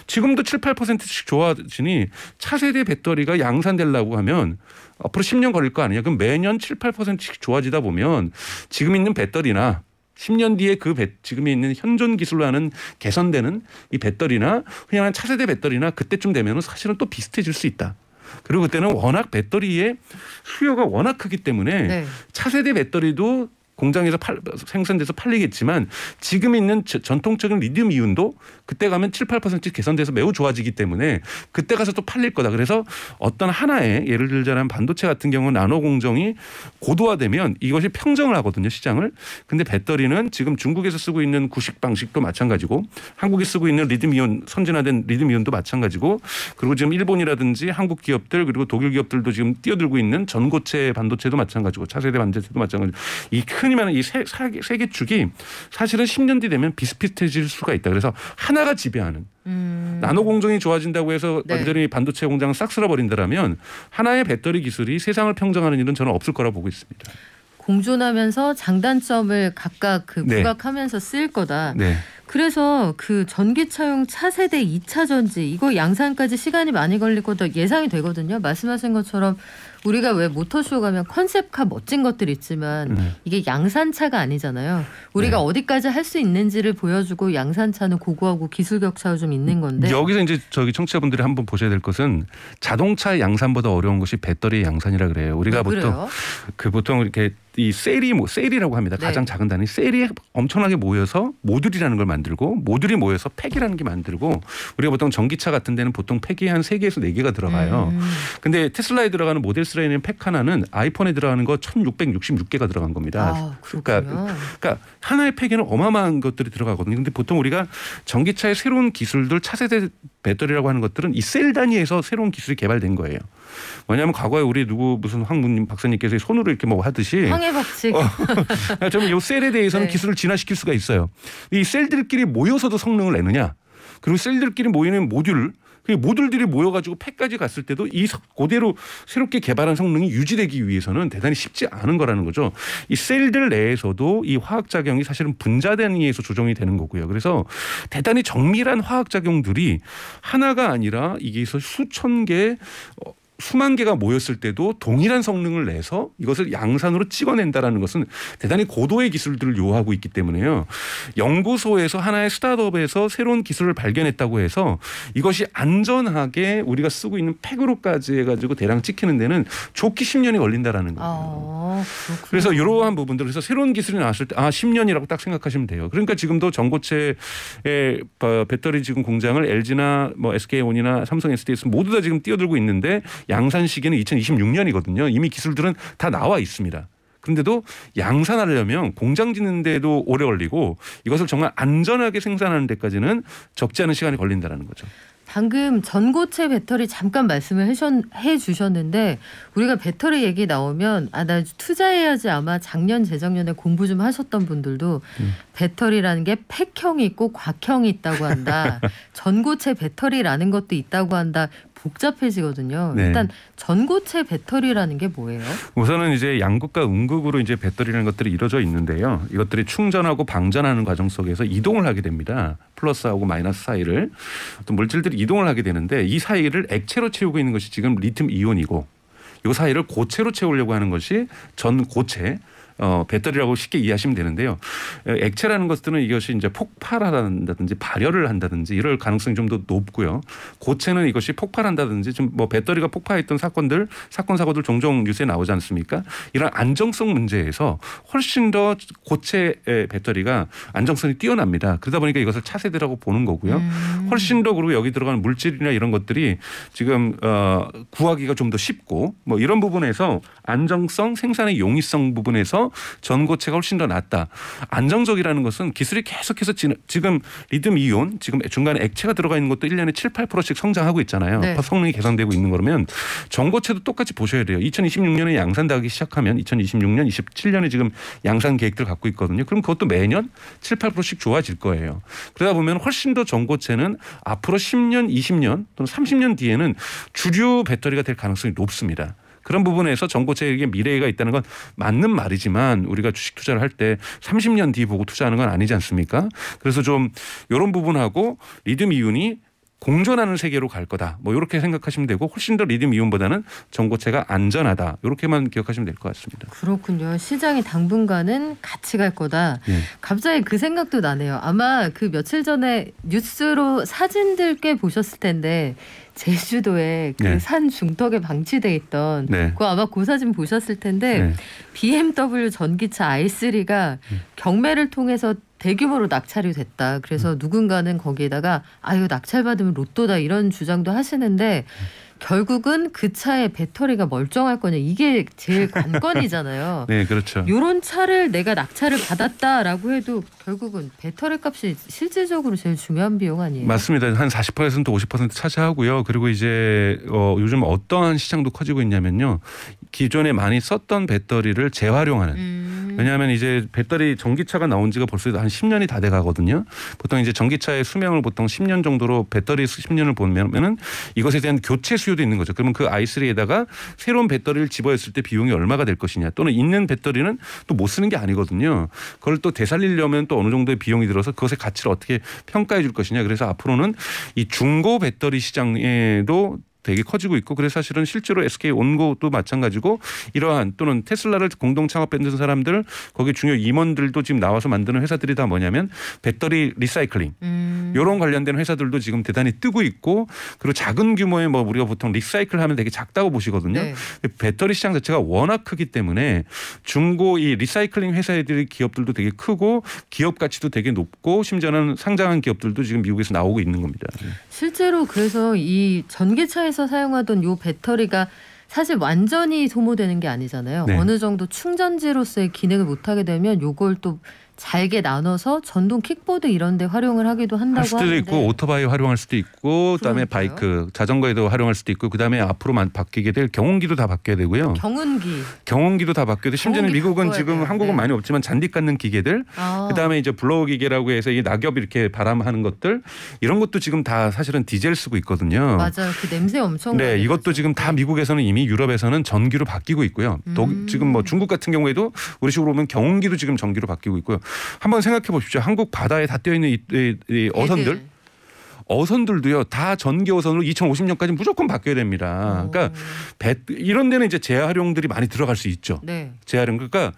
지금도 7, 8%씩 좋아지니 차세대 배터리가 양산되려고 하면 앞으로 10년 걸릴 거 아니냐. 그럼 매년 7, 8%씩 좋아지다 보면 지금 있는 배터리나 10년 뒤에 지금에 있는 현존 기술로 하는 개선되는 이 배터리나 그냥 차세대 배터리나 그때쯤 되면 사실은 또 비슷해질 수 있다. 그리고 그때는 워낙 배터리의 수요가 워낙 크기 때문에 네. 차세대 배터리도 공장에서 생산돼서 팔리겠지만 지금 있는 전통적인 리튬 이온도 그때 가면 7, 8% 개선돼서 매우 좋아지기 때문에 그때 가서 또 팔릴 거다. 그래서 어떤 하나의 예를 들자면 반도체 같은 경우는 나노 공정이 고도화되면 이것이 평정을 하거든요. 시장을. 근데 배터리는 지금 중국에서 쓰고 있는 구식 방식도 마찬가지고 한국이 쓰고 있는 리튬 이온 선진화된 리튬 이온도 마찬가지고 그리고 지금 일본이라든지 한국 기업들 그리고 독일 기업들도 지금 뛰어들고 있는 전고체 반도체도 마찬가지고 차세대 반도체도 마찬가지고 이 흔히 말하는 이 세 개 축이 사실은 10년 뒤 되면 비슷비슷해질 수가 있다. 그래서 하나가 지배하는 나노 공정이 좋아진다고 해서 네. 완전히 반도체 공장을 싹 쓸어버린다라면 하나의 배터리 기술이 세상을 평정하는 일은 저는 없을 거라고 보고 있습니다. 공존하면서 장단점을 각각 네. 부각하면서 쓰일 거다. 네. 그래서 그 전기차용 차세대 2차 전지 이거 양산까지 시간이 많이 걸릴 것도 예상이 되거든요. 말씀하신 것처럼 우리가 왜 모터쇼 가면 컨셉카 멋진 것들 있지만 이게 양산차가 아니잖아요. 우리가 네. 어디까지 할 수 있는지를 보여주고 양산차는 고고하고 기술 격차가 좀 있는 건데. 여기서 이제 저기 청취자분들이 한번 보셔야 될 것은 자동차 양산보다 어려운 것이 배터리 양산이라 그래요. 우리가 그래요? 보통 이렇게 이 셀이라고 합니다. 네. 가장 작은 단위. 셀이 엄청나게 모여서 모듈이라는 걸 만들고 모듈이 모여서 팩이라는 게 만들고 우리가 보통 전기차 같은 데는 보통 팩이 한 3개에서 4개가 들어가요. 근데 테슬라에 들어가는 모델 3에는 팩 하나는 아이폰에 들어가는 거 1666개가 들어간 겁니다. 아, 그렇군요. 그러니까 하나의 팩에는 어마어마한 것들이 들어가거든요. 근데 보통 우리가 전기차의 새로운 기술들 차세대 배터리라고 하는 것들은 이 셀 단위에서 새로운 기술이 개발된 거예요. 뭐냐면 과거에 우리 무슨 황 박사님께서 손으로 이렇게 뭐 하듯이 황해 법칙. 저는 이 셀에 대해서는 네. 기술을 진화시킬 수가 있어요. 이 셀들끼리 모여서도 성능을 내느냐. 그리고 셀들끼리 모이는 그 모듈들이 모여가지고 팩까지 갔을 때도 이 그대로 새롭게 개발한 성능이 유지되기 위해서는 대단히 쉽지 않은 거라는 거죠. 이 셀들 내에서도 이 화학작용이 사실은 분자단위에서 조정이 되는 거고요. 그래서 대단히 정밀한 화학작용들이 하나가 아니라 이게 수천 개 수만 개가 모였을 때도 동일한 성능을 내서 이것을 양산으로 찍어낸다라는 것은 대단히 고도의 기술들을 요하고 있기 때문에요. 연구소에서 하나의 스타트업에서 새로운 기술을 발견했다고 해서 이것이 안전하게 우리가 쓰고 있는 팩으로까지 해가지고 대량 찍히는 데는 좋게 10년이 걸린다라는 거예요. 그래서 이러한 부분들 그래서 새로운 기술이 나왔을 때 10년이라고 딱 생각하시면 돼요. 그러니까 지금도 전고체의 배터리 지금 공장을 LG나 뭐 SK온이나 삼성 SDS 모두 다 지금 뛰어들고 있는데 양산 시기는 2026년이거든요. 이미 기술들은 다 나와 있습니다. 그런데도 양산하려면 공장 짓는 데도 오래 걸리고 이것을 정말 안전하게 생산하는 데까지는 적지 않은 시간이 걸린다는 거죠. 방금 전고체 배터리 잠깐 말씀을 해 주셨는데 우리가 배터리 얘기 나오면 나 투자해야지 아마 작년 재작년에 공부 좀 하셨던 분들도 배터리라는 게 팩형이 있고 곽형이 있다고 한다. 전고체 배터리라는 것도 있다고 한다. 복잡해지거든요. 네. 일단 전고체 배터리라는 게 뭐예요? 우선은 이제 양극과 음극으로 이제 배터리라는 것들이 이루어져 있는데요. 이것들이 충전하고 방전하는 과정 속에서 이동을 하게 됩니다. 플러스하고 마이너스 사이를 어떤 물질들이 이동을 하게 되는데 이 사이를 액체로 채우고 있는 것이 지금 리튬 이온이고 이 사이를 고체로 채우려고 하는 것이 전고체 배터리라고 쉽게 이해하시면 되는데요. 액체라는 것들은 이것이 이제 폭발한다든지 발열을 한다든지 이럴 가능성이 좀 더 높고요. 고체는 이것이 폭발한다든지 좀 뭐 배터리가 폭파했던 사건 사고들 종종 뉴스에 나오지 않습니까? 이런 안정성 문제에서 훨씬 더 고체 배터리가 안정성이 뛰어납니다. 그러다 보니까 이것을 차세대라고 보는 거고요. 훨씬 더 그리고 여기 들어가는 물질이나 이런 것들이 지금 구하기가 좀 더 쉽고 뭐 이런 부분에서 안정성, 생산의 용이성 부분에서 전고체가 훨씬 더 낫다. 안정적이라는 것은 기술이 계속해서 지금 리튬 이온 지금 중간에 액체가 들어가 있는 것도 1년에 7, 8%씩 성장하고 있잖아요. 네. 성능이 개선되고 있는 거라면 전고체도 똑같이 보셔야 돼요. 2026년에 양산되기 시작하면 2026년, 27년에 지금 양산 계획들 갖고 있거든요. 그럼 그것도 매년 7, 8%씩 좋아질 거예요. 그러다 보면 훨씬 더 전고체는 앞으로 10년, 20년 또는 30년 뒤에는 주류 배터리가 될 가능성이 높습니다. 그런 부분에서 전고체에게 미래가 있다는 건 맞는 말이지만 우리가 주식 투자를 할 때 30년 뒤 보고 투자하는 건 아니지 않습니까? 그래서 좀 이런 부분하고 리튬 이온이 공존하는 세계로 갈 거다. 뭐 이렇게 생각하시면 되고 훨씬 더 리튬 이온보다는 전고체가 안전하다. 이렇게만 기억하시면 될 것 같습니다. 그렇군요. 시장이 당분간은 같이 갈 거다. 예. 갑자기 그 생각도 나네요. 아마 그 며칠 전에 뉴스로 사진들 꽤 보셨을 텐데 제주도에 그 네. 산 중턱에 방치돼 있던 네. 그거 아마 그 사진 보셨을 텐데 네. BMW 전기차 i3가 경매를 통해서 대규모로 낙찰이 됐다. 그래서 누군가는 거기에다가 아유 낙찰받으면 로또다 이런 주장도 하시는데 결국은 그 차의 배터리가 멀쩡할 거냐 이게 제일 관건이잖아요. 네, 그렇죠. 이런 차를 내가 낙찰을 받았다라고 해도 결국은 배터리 값이 실질적으로 제일 중요한 비용 아니에요? 맞습니다. 한 40% 50% 차지하고요. 그리고 이제 요즘 어떠한 시장도 커지고 있냐면요. 기존에 많이 썼던 배터리를 재활용하는. 왜냐하면 이제 배터리 전기차가 나온 지가 벌써 한 10년이 다 돼 가거든요. 보통 이제 전기차의 수명을 보통 10년 정도로 배터리 10년을 보면은 이것에 대한 교체 수요도 있는 거죠. 그러면 그 i3에다가 새로운 배터리를 집어했을 때 비용이 얼마가 될 것이냐. 또는 있는 배터리는 또 못 쓰는 게 아니거든요. 그걸 또 되살리려면 또 어느 정도의 비용이 들어서 그것의 가치를 어떻게 평가해 줄 것이냐. 그래서 앞으로는 이 중고 배터리 시장에도 되게 커지고 있고 그래서 사실은 실제로 SK 온고도 마찬가지고 이러한 또는 테슬라를 공동 창업했던 사람들 거기 중요 임원들도 지금 나와서 만드는 회사들이 다 뭐냐면 배터리 리사이클링 이런 관련된 회사들도 지금 대단히 뜨고 있고 그리고 작은 규모의 뭐 우리가 보통 리사이클 하면 되게 작다고 보시거든요. 네. 배터리 시장 자체가 워낙 크기 때문에 중고 이 리사이클링 회사들의 기업들도 되게 크고 기업 가치도 되게 높고 심지어는 상장한 기업들도 지금 미국에서 나오고 있는 겁니다. 실제로 그래서 이 전기차에서 사용하던 요 배터리가 사실 완전히 소모되는 게 아니잖아요. 네. 어느 정도 충전지로서의 기능을 못하게 되면 요걸 또 잘게 나눠서 전동 킥보드 이런 데 활용을 하기도 한다고 할 수도 하는데 있고 오토바이 활용할 수도 있고 그다음에 그러니까요. 바이크 자전거에도 활용할 수도 있고 그다음에 앞으로만 바뀌게 될 경운기도 다 바뀌어야 되고요. 경운기도 다 바뀌어야 돼. 심지어는 경운기 미국은 바꿔야 지금 돼요. 한국은 네. 많이 없지만 잔디 깎는 기계들 그다음에 이제 블로우 기계라고 해서 이 낙엽 이렇게 바람하는 것들 이런 것도 지금 다 사실은 디젤 쓰고 있거든요. 맞아요. 그 냄새 엄청 네, 나게 이것도 나죠. 지금 다 미국에서는 이미 유럽에서는 전기로 바뀌고 있고요. 지금 뭐 중국 같은 경우에도 우리 식으로 보면 경운기도 지금 전기로 바뀌고 있고요. 한번 생각해 보십시오. 한국 바다에 다 떠 있는 이 어선들. 애들. 어선들도요 다 전기 어선으로 2050년까지 무조건 바뀌어야 됩니다. 그러니까 이런 데는 이제 재활용들이 많이 들어갈 수 있죠. 네. 재활용 그러니까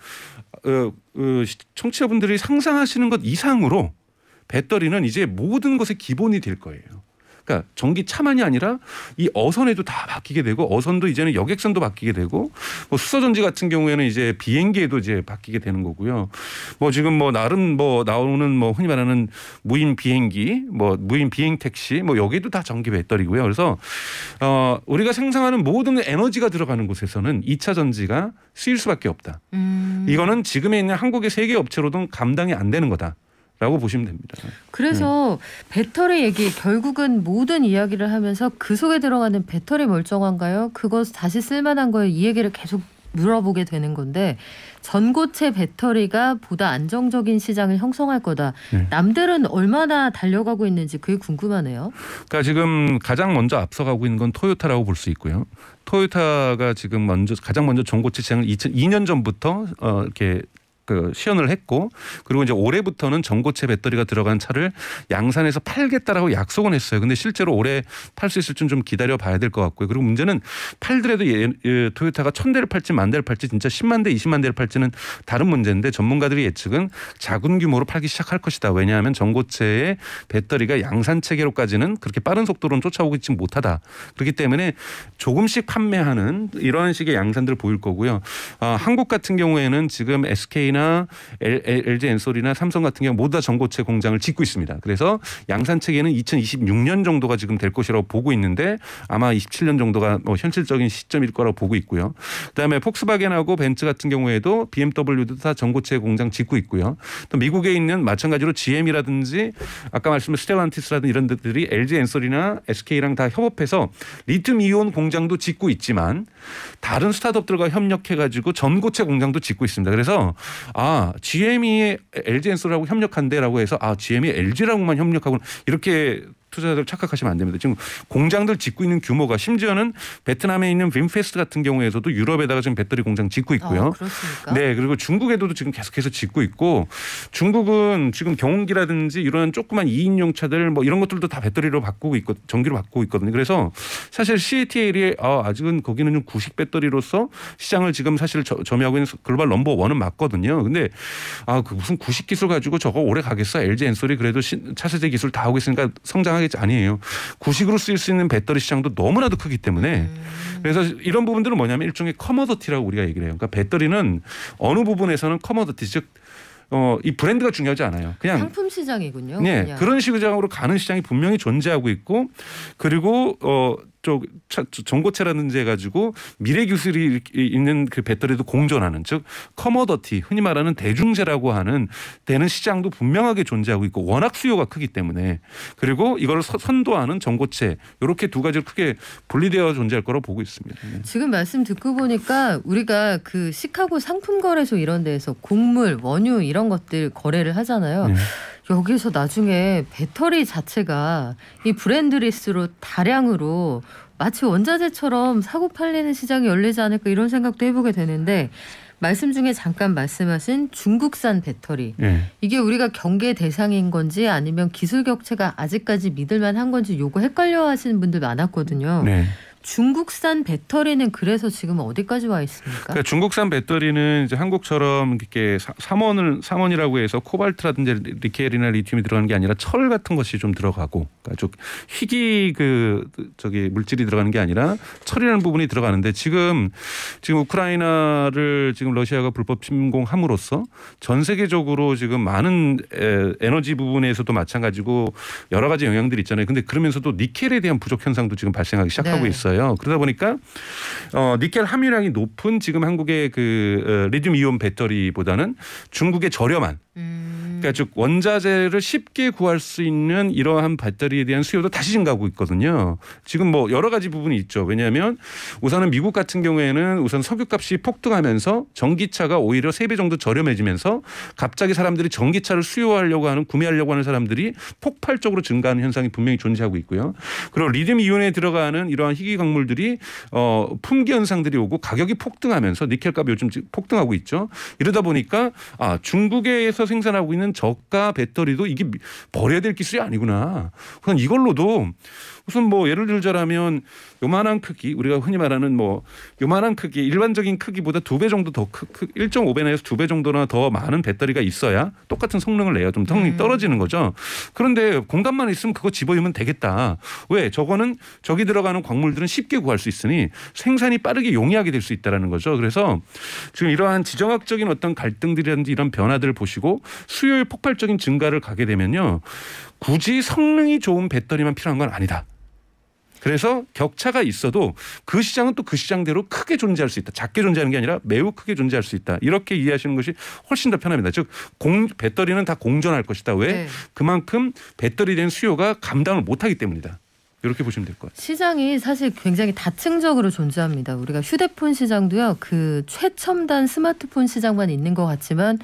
청취자분들이 상상하시는 것 이상으로 배터리는 이제 모든 것의 기본이 될 거예요. 그러니까 전기차만이 아니라 이 어선에도 다 바뀌게 되고 어선도 이제는 여객선도 바뀌게 되고 뭐 수소전지 같은 경우에는 이제 비행기에도 이제 바뀌게 되는 거고요. 뭐 지금 뭐 나름 뭐 나오는 뭐 흔히 말하는 무인 비행기, 뭐 무인 비행 택시 뭐 여기도 다 전기 배터리고요. 그래서 우리가 생산하는 모든 에너지가 들어가는 곳에서는 2차 전지가 쓰일 수밖에 없다. 이거는 지금에 있는 한국의 세계 업체로도 감당이 안 되는 거다. 라고 보시면 됩니다. 그래서 배터리 얘기 결국은 모든 이야기를 하면서 그 속에 들어가는 배터리 멀쩡한가요? 그것 다시 쓸만한 거예요? 이 얘기를 계속 물어보게 되는 건데 전고체 배터리가 보다 안정적인 시장을 형성할 거다. 네. 남들은 얼마나 달려가고 있는지 그게 궁금하네요. 그러니까 지금 가장 먼저 앞서가고 있는 건 토요타라고 볼 수 있고요. 토요타가 지금 가장 먼저 전고체 시장을 2년 전부터 이렇게 시연을 했고 그리고 이제 올해부터는 전고체 배터리가 들어간 차를 양산해서 팔겠다라고 약속은 했어요. 근데 실제로 올해 팔 수 있을 줄 좀 기다려 봐야 될 것 같고요. 그리고 문제는 팔더라도 토요타가 1000대를 팔지 10,000대를 팔지 진짜 10만 대 20만 대를 팔지는 다른 문제인데 전문가들이 예측은 작은 규모로 팔기 시작할 것이다. 왜냐하면 전고체의 배터리가 양산 체계로까지는 그렇게 빠른 속도로는 쫓아오고 있지 못하다. 그렇기 때문에 조금씩 판매하는 이러한 식의 양산들을 보일 거고요. 한국 같은 경우에는 지금 SK 나 LG 엔솔이나 삼성 같은 경우 모두 다 전고체 공장을 짓고 있습니다. 그래서 양산 체계는 2026년 정도가 지금 될 것이라고 보고 있는데 아마 27년 정도가 뭐 현실적인 시점일 거라고 보고 있고요. 그다음에 폭스바겐하고 벤츠 같은 경우에도 BMW도 다 전고체 공장 짓고 있고요. 또 미국에 있는 마찬가지로 GM이라든지 아까 말씀드린 스텔란티스라든지 이런 데들이 LG 엔솔이나 SK랑 다 협업해서 리튬 이온 공장도 짓고 있지만 다른 스타트업들과 협력해가지고 전고체 공장도 짓고 있습니다. 그래서 GM이 LG 엔솔하고 협력한대라고 해서 GM이 LG라고만 협력하고 이렇게 투자자들 착각하시면 안 됩니다. 지금 공장들 짓고 있는 규모가 심지어는 베트남에 있는 빔페스트 같은 경우에서도 유럽에다가 지금 배터리 공장 짓고 있고요. 그렇습니까? 네, 그리고 중국에도 지금 계속해서 짓고 있고 중국은 지금 경운기라든지 이런 조그만 2인용 차들 뭐 이런 것들도 다 배터리로 바꾸고 있고 전기로 바꾸고 있거든요. 그래서 사실 CATL이 아직은 거기는 좀 구식 배터리로서 시장을 지금 사실 점유하고 있는 글로벌 넘버 1은 맞거든요. 근데 그 무슨 구식 기술 가지고 저거 오래 가겠어? LG 엔솔이 그래도 차세대 기술 다 하고 있으니까 성장하겠지. 아니에요. 구식으로 쓰일 수 있는 배터리 시장도 너무나도 크기 때문에 그래서 이런 부분들은 뭐냐면 일종의 커머더티라고 우리가 얘기를 해요. 그러니까 배터리는 어느 부분에서는 커머더티 즉 이 브랜드가 중요하지 않아요. 그냥 상품 시장이군요. 네, 그냥. 그런 시장으로 가는 시장이 분명히 존재하고 있고 그리고 전고체라든지 해가지고 미래 기술이 있는 그 배터리도 공존하는 즉 커머더티 흔히 말하는 대중재라고 하는 되는 시장도 분명하게 존재하고 있고 워낙 수요가 크기 때문에 그리고 이걸 선도하는 전고체 이렇게 두 가지를 크게 분리되어 존재할 거라고 보고 있습니다. 네. 지금 말씀 듣고 보니까 우리가 그 시카고 상품거래소 이런 데에서 곡물, 원유 이런 것들 거래를 하잖아요. 네. 여기서 나중에 배터리 자체가 이 브랜드 리스트로 다량으로 마치 원자재처럼 사고 팔리는 시장이 열리지 않을까 이런 생각도 해보게 되는데 말씀 중에 잠깐 말씀하신 중국산 배터리 이게 우리가 경계 대상인 건지 아니면 기술 격차가 아직까지 믿을만한 건지 요거 헷갈려 하시는 분들 많았거든요. 네. 중국산 배터리는 그래서 지금 어디까지 와 있습니까? 그러니까 중국산 배터리는 이제 한국처럼 이렇게 삼원이라고 해서 코발트라든지 니켈이나 리튬이 들어가는 게 아니라 철 같은 것이 좀 들어가고, 그러니까 좀 희귀 물질이 들어가는 게 아니라 철이라는 부분이 들어가는데 지금 우크라이나를 지금 러시아가 불법 침공함으로써 전 세계적으로 지금 많은 에너지 부분에서도 마찬가지고 여러 가지 영향들이 있잖아요. 근데 그러면서도 니켈에 대한 부족 현상도 지금 발생하기 시작하고 있어요. 그러다 보니까 니켈 함유량이 높은 지금 한국의 그 리튬 이온 배터리보다는 중국의 저렴한 그러니까 즉 원자재를 쉽게 구할 수 있는 이러한 배터리에 대한 수요도 다시 증가하고 있거든요. 지금 뭐 여러 가지 부분이 있죠. 왜냐하면 우선은 미국 같은 경우에는 우선 석유값이 폭등하면서 전기차가 오히려 3배 정도 저렴해지면서 갑자기 사람들이 전기차를 구매하려고 하는 사람들이 폭발적으로 증가하는 현상이 분명히 존재하고 있고요. 그리고 리튬 이온에 들어가는 이러한 희귀 광물들이 품귀 현상들이 오고 가격이 폭등하면서 니켈 값이 요즘 폭등하고 있죠. 이러다 보니까 중국에서 생산하고 있는 저가 배터리도 이게 버려야 될 기술이 아니구나. 우선 이걸로도 우선 뭐 예를 들자면 요만한 크기 우리가 흔히 말하는 뭐 요만한 크기 일반적인 크기보다 2배 정도 더 1.5배에서 2배 정도나 더 많은 배터리가 있어야 똑같은 성능을 내야 좀 성능이 떨어지는 거죠. 그런데 공간만 있으면 그거 집어넣으면 되겠다. 왜? 저기 들어가는 광물들은 쉽게 구할 수 있으니 생산이 빠르게 용이하게 될 수 있다라는 거죠. 그래서 지금 이러한 지정학적인 어떤 갈등들이라든지 이런 변화들을 보시고 수요의 폭발적인 증가를 가게 되면요. 굳이 성능이 좋은 배터리만 필요한 건 아니다. 그래서 격차가 있어도 그 시장은 또 그 시장대로 크게 존재할 수 있다. 작게 존재하는 게 아니라 매우 크게 존재할 수 있다. 이렇게 이해하시는 것이 훨씬 더 편합니다. 즉 배터리는 다 공존할 것이다. 왜? 네. 그만큼 배터리에 대한 수요가 감당을 못하기 때문이다. 이렇게 보시면 될 것 같아요. 시장이 사실 굉장히 다층적으로 존재합니다. 우리가 휴대폰 시장도요. 그 최첨단 스마트폰 시장만 있는 것 같지만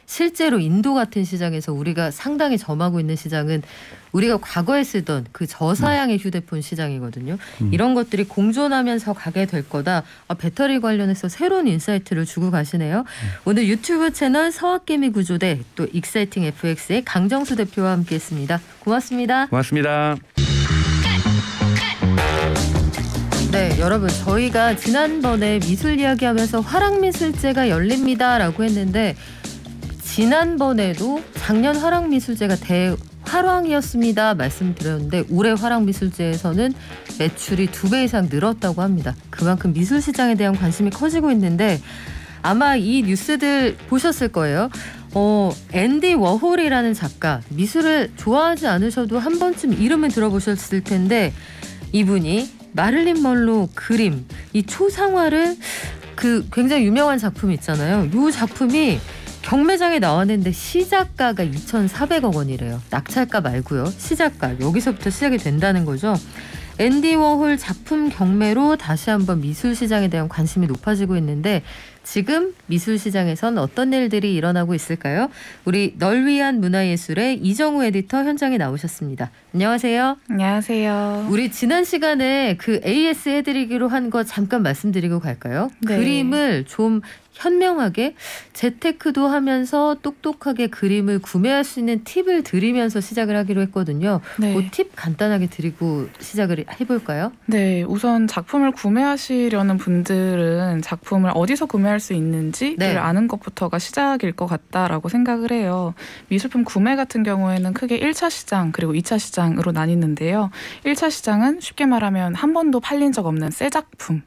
실제로 인도 같은 시장에서 우리가 상당히 점하고 있는 시장은 우리가 과거에 쓰던 그 저사양의 휴대폰 시장이거든요. 이런 것들이 공존하면서 가게 될 거다. 배터리 관련해서 새로운 인사이트를 주고 가시네요. 오늘 유튜브 채널 서학개미 구조대 또 익사이팅 FX의 강정수 대표와 함께했습니다. 고맙습니다. 고맙습니다. 네, 여러분 저희가 지난번에 미술 이야기하면서 화랑미술제가 열립니다라고 했는데 지난번에도 작년 화랑미술제가 대화랑이었습니다 말씀드렸는데 올해 화랑미술제에서는 매출이 2배 이상 늘었다고 합니다. 그만큼 미술시장에 대한 관심이 커지고 있는데 아마 이 뉴스들 보셨을 거예요. 앤디 워홀이라는 작가, 미술을 좋아하지 않으셔도 한 번쯤 이름을 들어보셨을 텐데 이분이 마릴린 먼로 그림, 이 초상화를 굉장히 유명한 작품 있잖아요. 이 작품이 경매장에 나왔는데 시작가가 2,400억 원이래요. 낙찰가 말고요. 시작가. 여기서부터 시작이 된다는 거죠. 앤디 워홀 작품 경매로 다시 한번 미술 시장에 대한 관심이 높아지고 있는데 지금 미술 시장에선 어떤 일들이 일어나고 있을까요? 우리 널 위한 문화예술의 이정우 에디터 현장에 나오셨습니다. 안녕하세요. 안녕하세요. 우리 지난 시간에 그 AS 해드리기로 한 거 잠깐 말씀드리고 갈까요? 네. 그림을 좀 현명하게 재테크도 하면서 똑똑하게 그림을 구매할 수 있는 팁을 드리면서 시작을 하기로 했거든요. 네. 그 팁 간단하게 드리고 시작을 해볼까요? 네, 우선 작품을 구매하시려는 분들은 작품을 어디서 구매할 수 있는지를 네. 아는 것부터가 시작일 것 같다라고 생각을 해요. 미술품 구매 같은 경우에는 크게 1차 시장 그리고 2차 시장으로 나뉘는데요. 1차 시장은 쉽게 말하면 한 번도 팔린 적 없는 새 작품,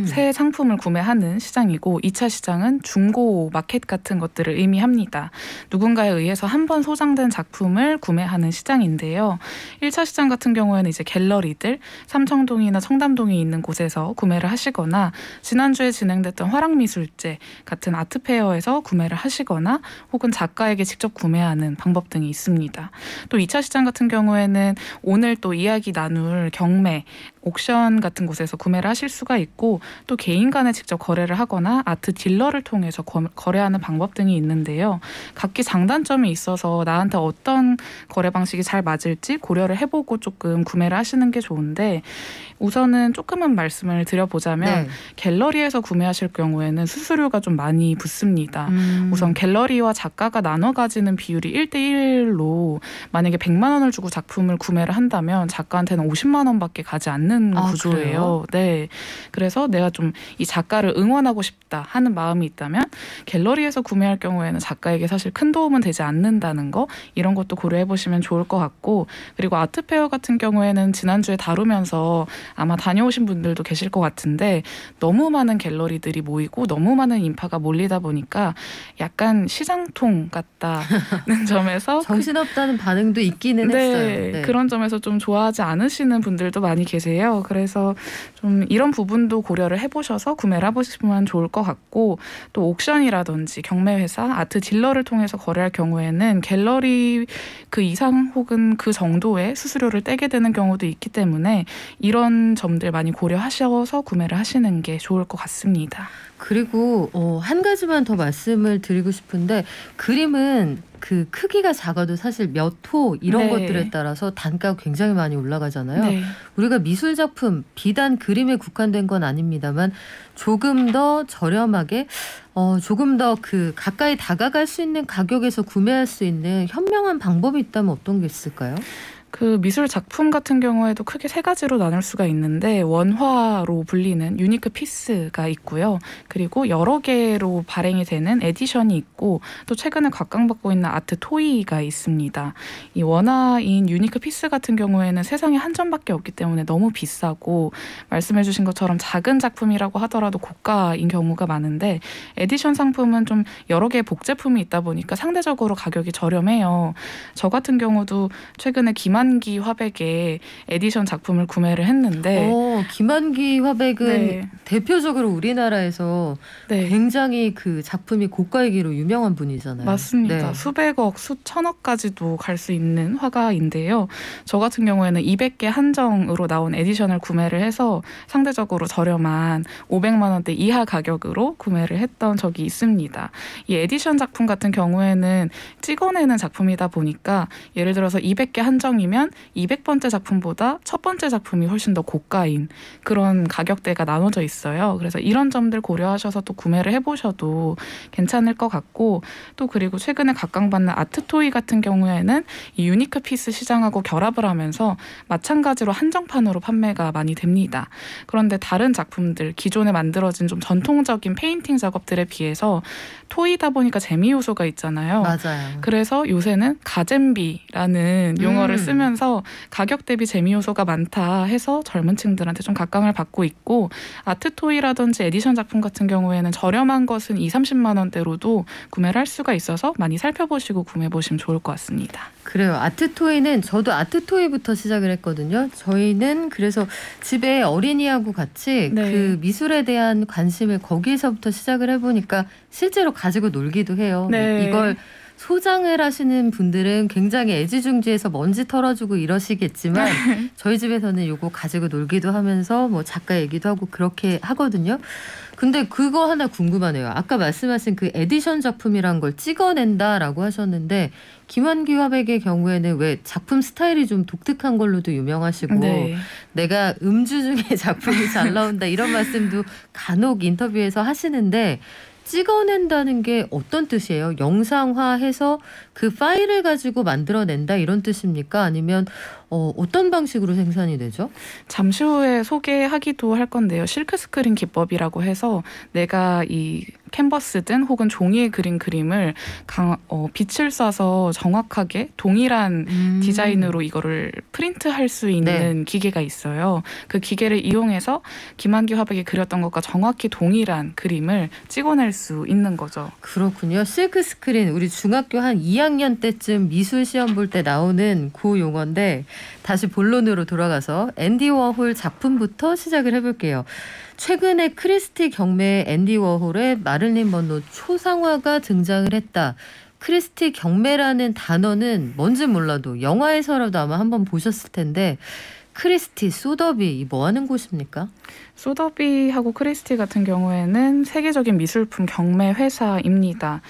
새 상품을 구매하는 시장이고 2차 시장은 중고 마켓 같은 것들을 의미합니다. 누군가에 의해서 한 번 소장된 작품을 구매하는 시장인데요. 1차 시장 같은 경우에는 이제 갤러리들, 삼청동이나 청담동이 있는 곳에서 구매를 하시거나 지난주에 진행됐던 화랑미술제 같은 아트페어에서 구매를 하시거나 혹은 작가에게 직접 구매하는 방법 등이 있습니다. 또 2차 시장 같은 경우에는 오늘 또 이야기 나눌 경매, 옥션 같은 곳에서 구매를 하실 수가 있고 또 개인 간에 직접 거래를 하거나 아트 딜러를 통해서 거래하는 방법 등이 있는데요. 각기 장단점이 있어서 나한테 어떤 거래 방식이 잘 맞을지 고려를 해보고 조금 구매를 하시는 게 좋은데 우선은 조금만 말씀을 드려보자면 네. 갤러리에서 구매하실 경우에는 수수료가 좀 많이 붙습니다. 우선 갤러리와 작가가 나눠 가지는 비율이 1대1로 만약에 100만 원을 주고 작품을 구매를 한다면 작가한테는 50만 원밖에 가지 않는 구조예요. 네, 그래서 내가 좀 이 작가를 응원하고 싶다 하는 마음이 있다면 갤러리에서 구매할 경우에는 작가에게 사실 큰 도움은 되지 않는다는 거 이런 것도 고려해 보시면 좋을 것 같고 그리고 아트페어 같은 경우에는 지난주에 다루면서 아마 다녀오신 분들도 계실 것 같은데 너무 많은 갤러리들이 모이고 너무 많은 인파가 몰리다 보니까 약간 시장통 같다는 점에서 정신없다는 반응도 있기는 했어요. 네. 그런 점에서 좀 좋아하지 않으시는 분들도 많이 계세요. 그래서 좀 이런 부분도 고려를 해보셔서 구매를 해보시면 좋을 것 같고 또 옥션이라든지 경매회사, 아트 딜러를 통해서 거래할 경우에는 갤러리 그 이상 혹은 그 정도의 수수료를 떼게 되는 경우도 있기 때문에 이런 점들 많이 고려하셔서 구매를 하시는 게 좋을 것 같습니다. 그리고 한 가지만 더 말씀을 드리고 싶은데 그림은 그 크기가 작아도 사실 몇 호 이런 네. 것들에 따라서 단가가 굉장히 많이 올라가잖아요. 네. 우리가 미술 작품 비단 그림에 국한된 건 아닙니다만 조금 더 저렴하게 조금 더 그 가까이 다가갈 수 있는 가격에서 구매할 수 있는 현명한 방법이 있다면 어떤 게 있을까요? 그 미술 작품 같은 경우에도 크게 세 가지로 나눌 수가 있는데 원화로 불리는 유니크 피스가 있고요. 그리고 여러 개로 발행이 되는 에디션이 있고 또 최근에 각광받고 있는 아트 토이가 있습니다. 이 원화인 유니크 피스 같은 경우에는 세상에 한 점밖에 없기 때문에 너무 비싸고 말씀해 주신 것처럼 작은 작품이라고 하더라도 고가인 경우가 많은데 에디션 상품은 좀 여러 개의 복제품이 있다 보니까 상대적으로 가격이 저렴해요. 저 같은 경우도 최근에 김한기 화백의 에디션 작품을 구매를 했는데 김한기 화백은 네. 대표적으로 우리나라에서 네. 굉장히 그 작품이 고가이기로 유명한 분이잖아요. 맞습니다. 네. 수백억, 수천억까지도 갈 수 있는 화가인데요. 저 같은 경우에는 200개 한정으로 나온 에디션을 구매를 해서 상대적으로 저렴한 500만 원대 이하 가격으로 구매를 했던 적이 있습니다. 이 에디션 작품 같은 경우에는 찍어내는 작품이다 보니까 예를 들어서 200개 한정이면 200번째 작품보다 첫 번째 작품이 훨씬 더 고가인 그런 가격대가 나눠져 있어요. 그래서 이런 점들 고려하셔서 또 구매를 해보셔도 괜찮을 것 같고 또 그리고 최근에 각광받는 아트토이 같은 경우에는 이 유니크 피스 시장하고 결합을 하면서 마찬가지로 한정판으로 판매가 많이 됩니다. 그런데 다른 작품들 기존에 만들어진 좀 전통적인 페인팅 작업들에 비해서 토이다 보니까 재미 요소가 있잖아요. 맞아요. 그래서 요새는 가잼비라는 용어를 쓰면서 가격 대비 재미 요소가 많다 해서 젊은 층들한테 좀 각광을 받고 있고 아트토이라든지 에디션 작품 같은 경우에는 저렴한 것은 20-30만 원대로도 구매를 할 수가 있어서 많이 살펴보시고 구매해보시면 좋을 것 같습니다. 그래요. 아트토이는 저도 아트토이부터 시작을 했거든요. 저희는 그래서 집에 어린이하고 같이 네. 그 미술에 대한 관심을 거기에서부터 시작을 해보니까 실제로 가지고 놀기도 해요. 네. 이걸 소장을 하시는 분들은 굉장히 애지중지해서 먼지 털어주고 이러시겠지만 저희 집에서는 요거 가지고 놀기도 하면서 뭐 작가 얘기도 하고 그렇게 하거든요. 근데 그거 하나 궁금하네요. 아까 말씀하신 그 에디션 작품이란 걸 찍어낸다라고 하셨는데 김환기 화백의 경우에는 왜 작품 스타일이 좀 독특한 걸로도 유명하시고 네. 내가 음주 중에 작품이 잘 나온다 이런 말씀도 간혹 인터뷰에서 하시는데 찍어낸다는 게 어떤 뜻이에요? 영상화해서 그 파일을 가지고 만들어낸다 이런 뜻입니까? 아니면 어떤 방식으로 생산이 되죠? 잠시 후에 소개하기도 할 건데요. 실크스크린 기법이라고 해서 내가 이 캔버스든 혹은 종이에 그린 그림을 빛을 쏴서 정확하게 동일한 디자인으로 이거를 프린트할 수 있는 기계가 있어요. 그 기계를 이용해서 김환기 화백이 그렸던 것과 정확히 동일한 그림을 찍어낼 수 있는 거죠. 그렇군요. 실크스크린 우리 중학교 한 2학년 때쯤 미술 시험 볼 때 나오는 그 용어인데 다시 본론으로 돌아가서 앤디 워홀 작품부터 시작을 해볼게요. 최근에 크리스티 경매에 앤디 워홀의 마릴린 먼로 초상화가 등장을 했다. 크리스티 경매라는 단어는 뭔지 몰라도 영화에서라도 아마 한번 보셨을 텐데 크리스티, 소더비 뭐 하는 곳입니까? 소더비하고 크리스티 같은 경우에는 세계적인 미술품 경매 회사입니다.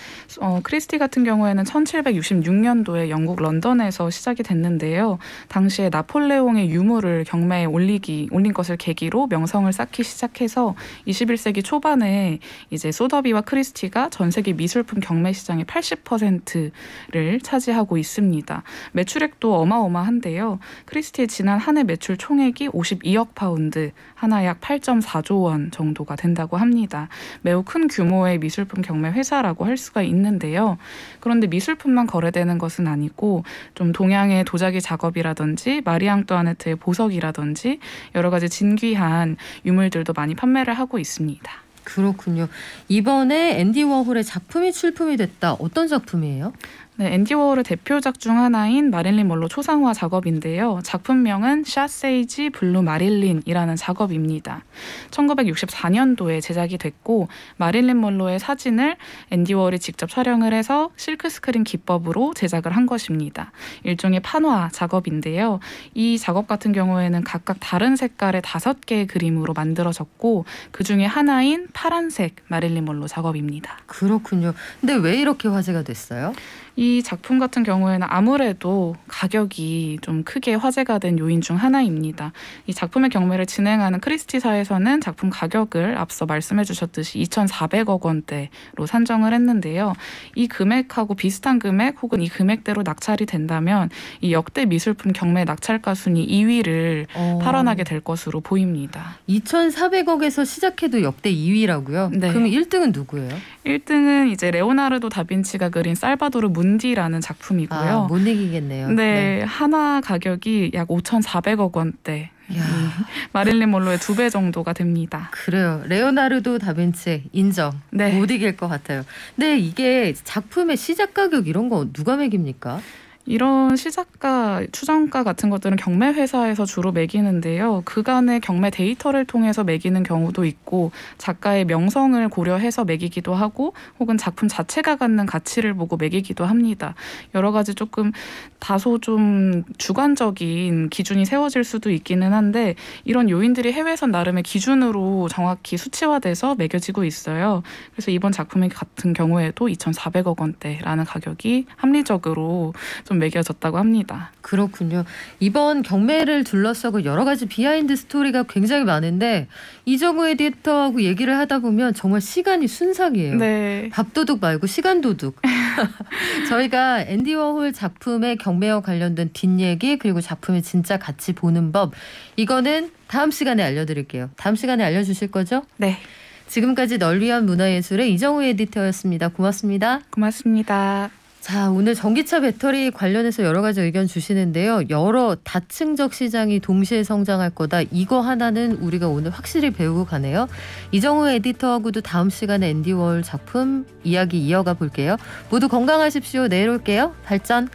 크리스티 같은 경우에는 1766년도에 영국 런던에서 시작이 됐는데요. 당시에 나폴레옹의 유물을 경매에 올린 것을 계기로 명성을 쌓기 시작해서 21세기 초반에 이제 소더비와 크리스티가 전 세계 미술품 경매 시장의 80%를 차지하고 있습니다. 매출액도 어마어마한데요. 크리스티의 지난 한 해 매출 총액이 52억 파운드, 하나 약 8.4조 원 정도가 된다고 합니다. 매우 큰 규모의 미술품 경매 회사라고 할 수가 있는데요. 그런데 미술품만 거래되는 것은 아니고 좀 동양의 도자기 작업이라든지 마리 앙뚜아네트의 보석이라든지 여러 가지 진귀한 유물들도 많이 판매를 하고 있습니다. 그렇군요. 이번에 앤디 워홀의 작품이 출품이 됐다. 어떤 작품이에요? 네, 앤디 워홀의 대표작 중 하나인 마릴린 먼로 초상화 작업인데요. 작품명은 샤세이지 블루 마릴린이라는 작업입니다. 1964년도에 제작이 됐고 마릴린 먼로의 사진을 앤디 워홀이 직접 촬영을 해서 실크스크린 기법으로 제작을 한 것입니다. 일종의 판화 작업인데요. 이 작업 같은 경우에는 각각 다른 색깔의 5개의 그림으로 만들어졌고 그중에 하나인 파란색 마릴린 먼로 작업입니다. 그렇군요. 근데 왜 이렇게 화제가 됐어요? 이 작품 같은 경우에는 아무래도 가격이 좀 크게 화제가 된 요인 중 하나입니다. 이 작품의 경매를 진행하는 크리스티사에서는 작품 가격을 앞서 말씀해 주셨듯이 2,400억 원대로 산정을 했는데요. 이 금액하고 비슷한 금액 혹은 이 금액대로 낙찰이 된다면 이 역대 미술품 경매 낙찰가 순위 2위를 탈환하게 될 것으로 보입니다. 2,400억에서 시작해도 역대 2위라고요? 네. 그럼 1등은 누구예요? 1등은 이제 레오나르도 다빈치가 그린 살바도르 문디라는 작품이고요. 못 이기겠네요. 네, 하나 가격이 약 5,400억 원대. 마릴린 먼로의 2배 정도가 됩니다. 그래요. 레오나르도 다빈치 인정. 네. 못 이길 것 같아요. 근데 이게 작품의 시작 가격 이런 거 누가 매깁니까? 이런 시작가, 추정가 같은 것들은 경매 회사에서 주로 매기는데요. 그간의 경매 데이터를 통해서 매기는 경우도 있고 작가의 명성을 고려해서 매기기도 하고 혹은 작품 자체가 갖는 가치를 보고 매기기도 합니다. 여러 가지 조금 다소 좀 주관적인 기준이 세워질 수도 있기는 한데 이런 요인들이 해외선 나름의 기준으로 정확히 수치화돼서 매겨지고 있어요. 그래서 이번 작품 같은 경우에도 2,400억 원대라는 가격이 합리적으로 좀 매겨졌다고 합니다. 그렇군요. 이번 경매를 둘러싸고 여러 가지 비하인드 스토리가 굉장히 많은데 이정우 에디터하고 얘기를 하다 보면 정말 시간이 순삭이에요. 네. 밥도둑 말고 시간도둑. 저희가 앤디 워홀 작품의 경매와 관련된 뒷얘기 그리고 작품의 진짜 가치 보는 법 이거는 다음 시간에 알려드릴게요. 다음 시간에 알려주실 거죠? 네. 지금까지 널 위한 문화예술의 이정우 에디터였습니다. 고맙습니다. 고맙습니다. 자, 오늘 전기차 배터리 관련해서 여러 가지 의견 주시는데요. 여러 다층적 시장이 동시에 성장할 거다. 이거 하나는 우리가 오늘 확실히 배우고 가네요. 이정우 에디터하고도 다음 시간에 앤디 워홀 작품 이야기 이어가 볼게요. 모두 건강하십시오. 내일 올게요. 발전.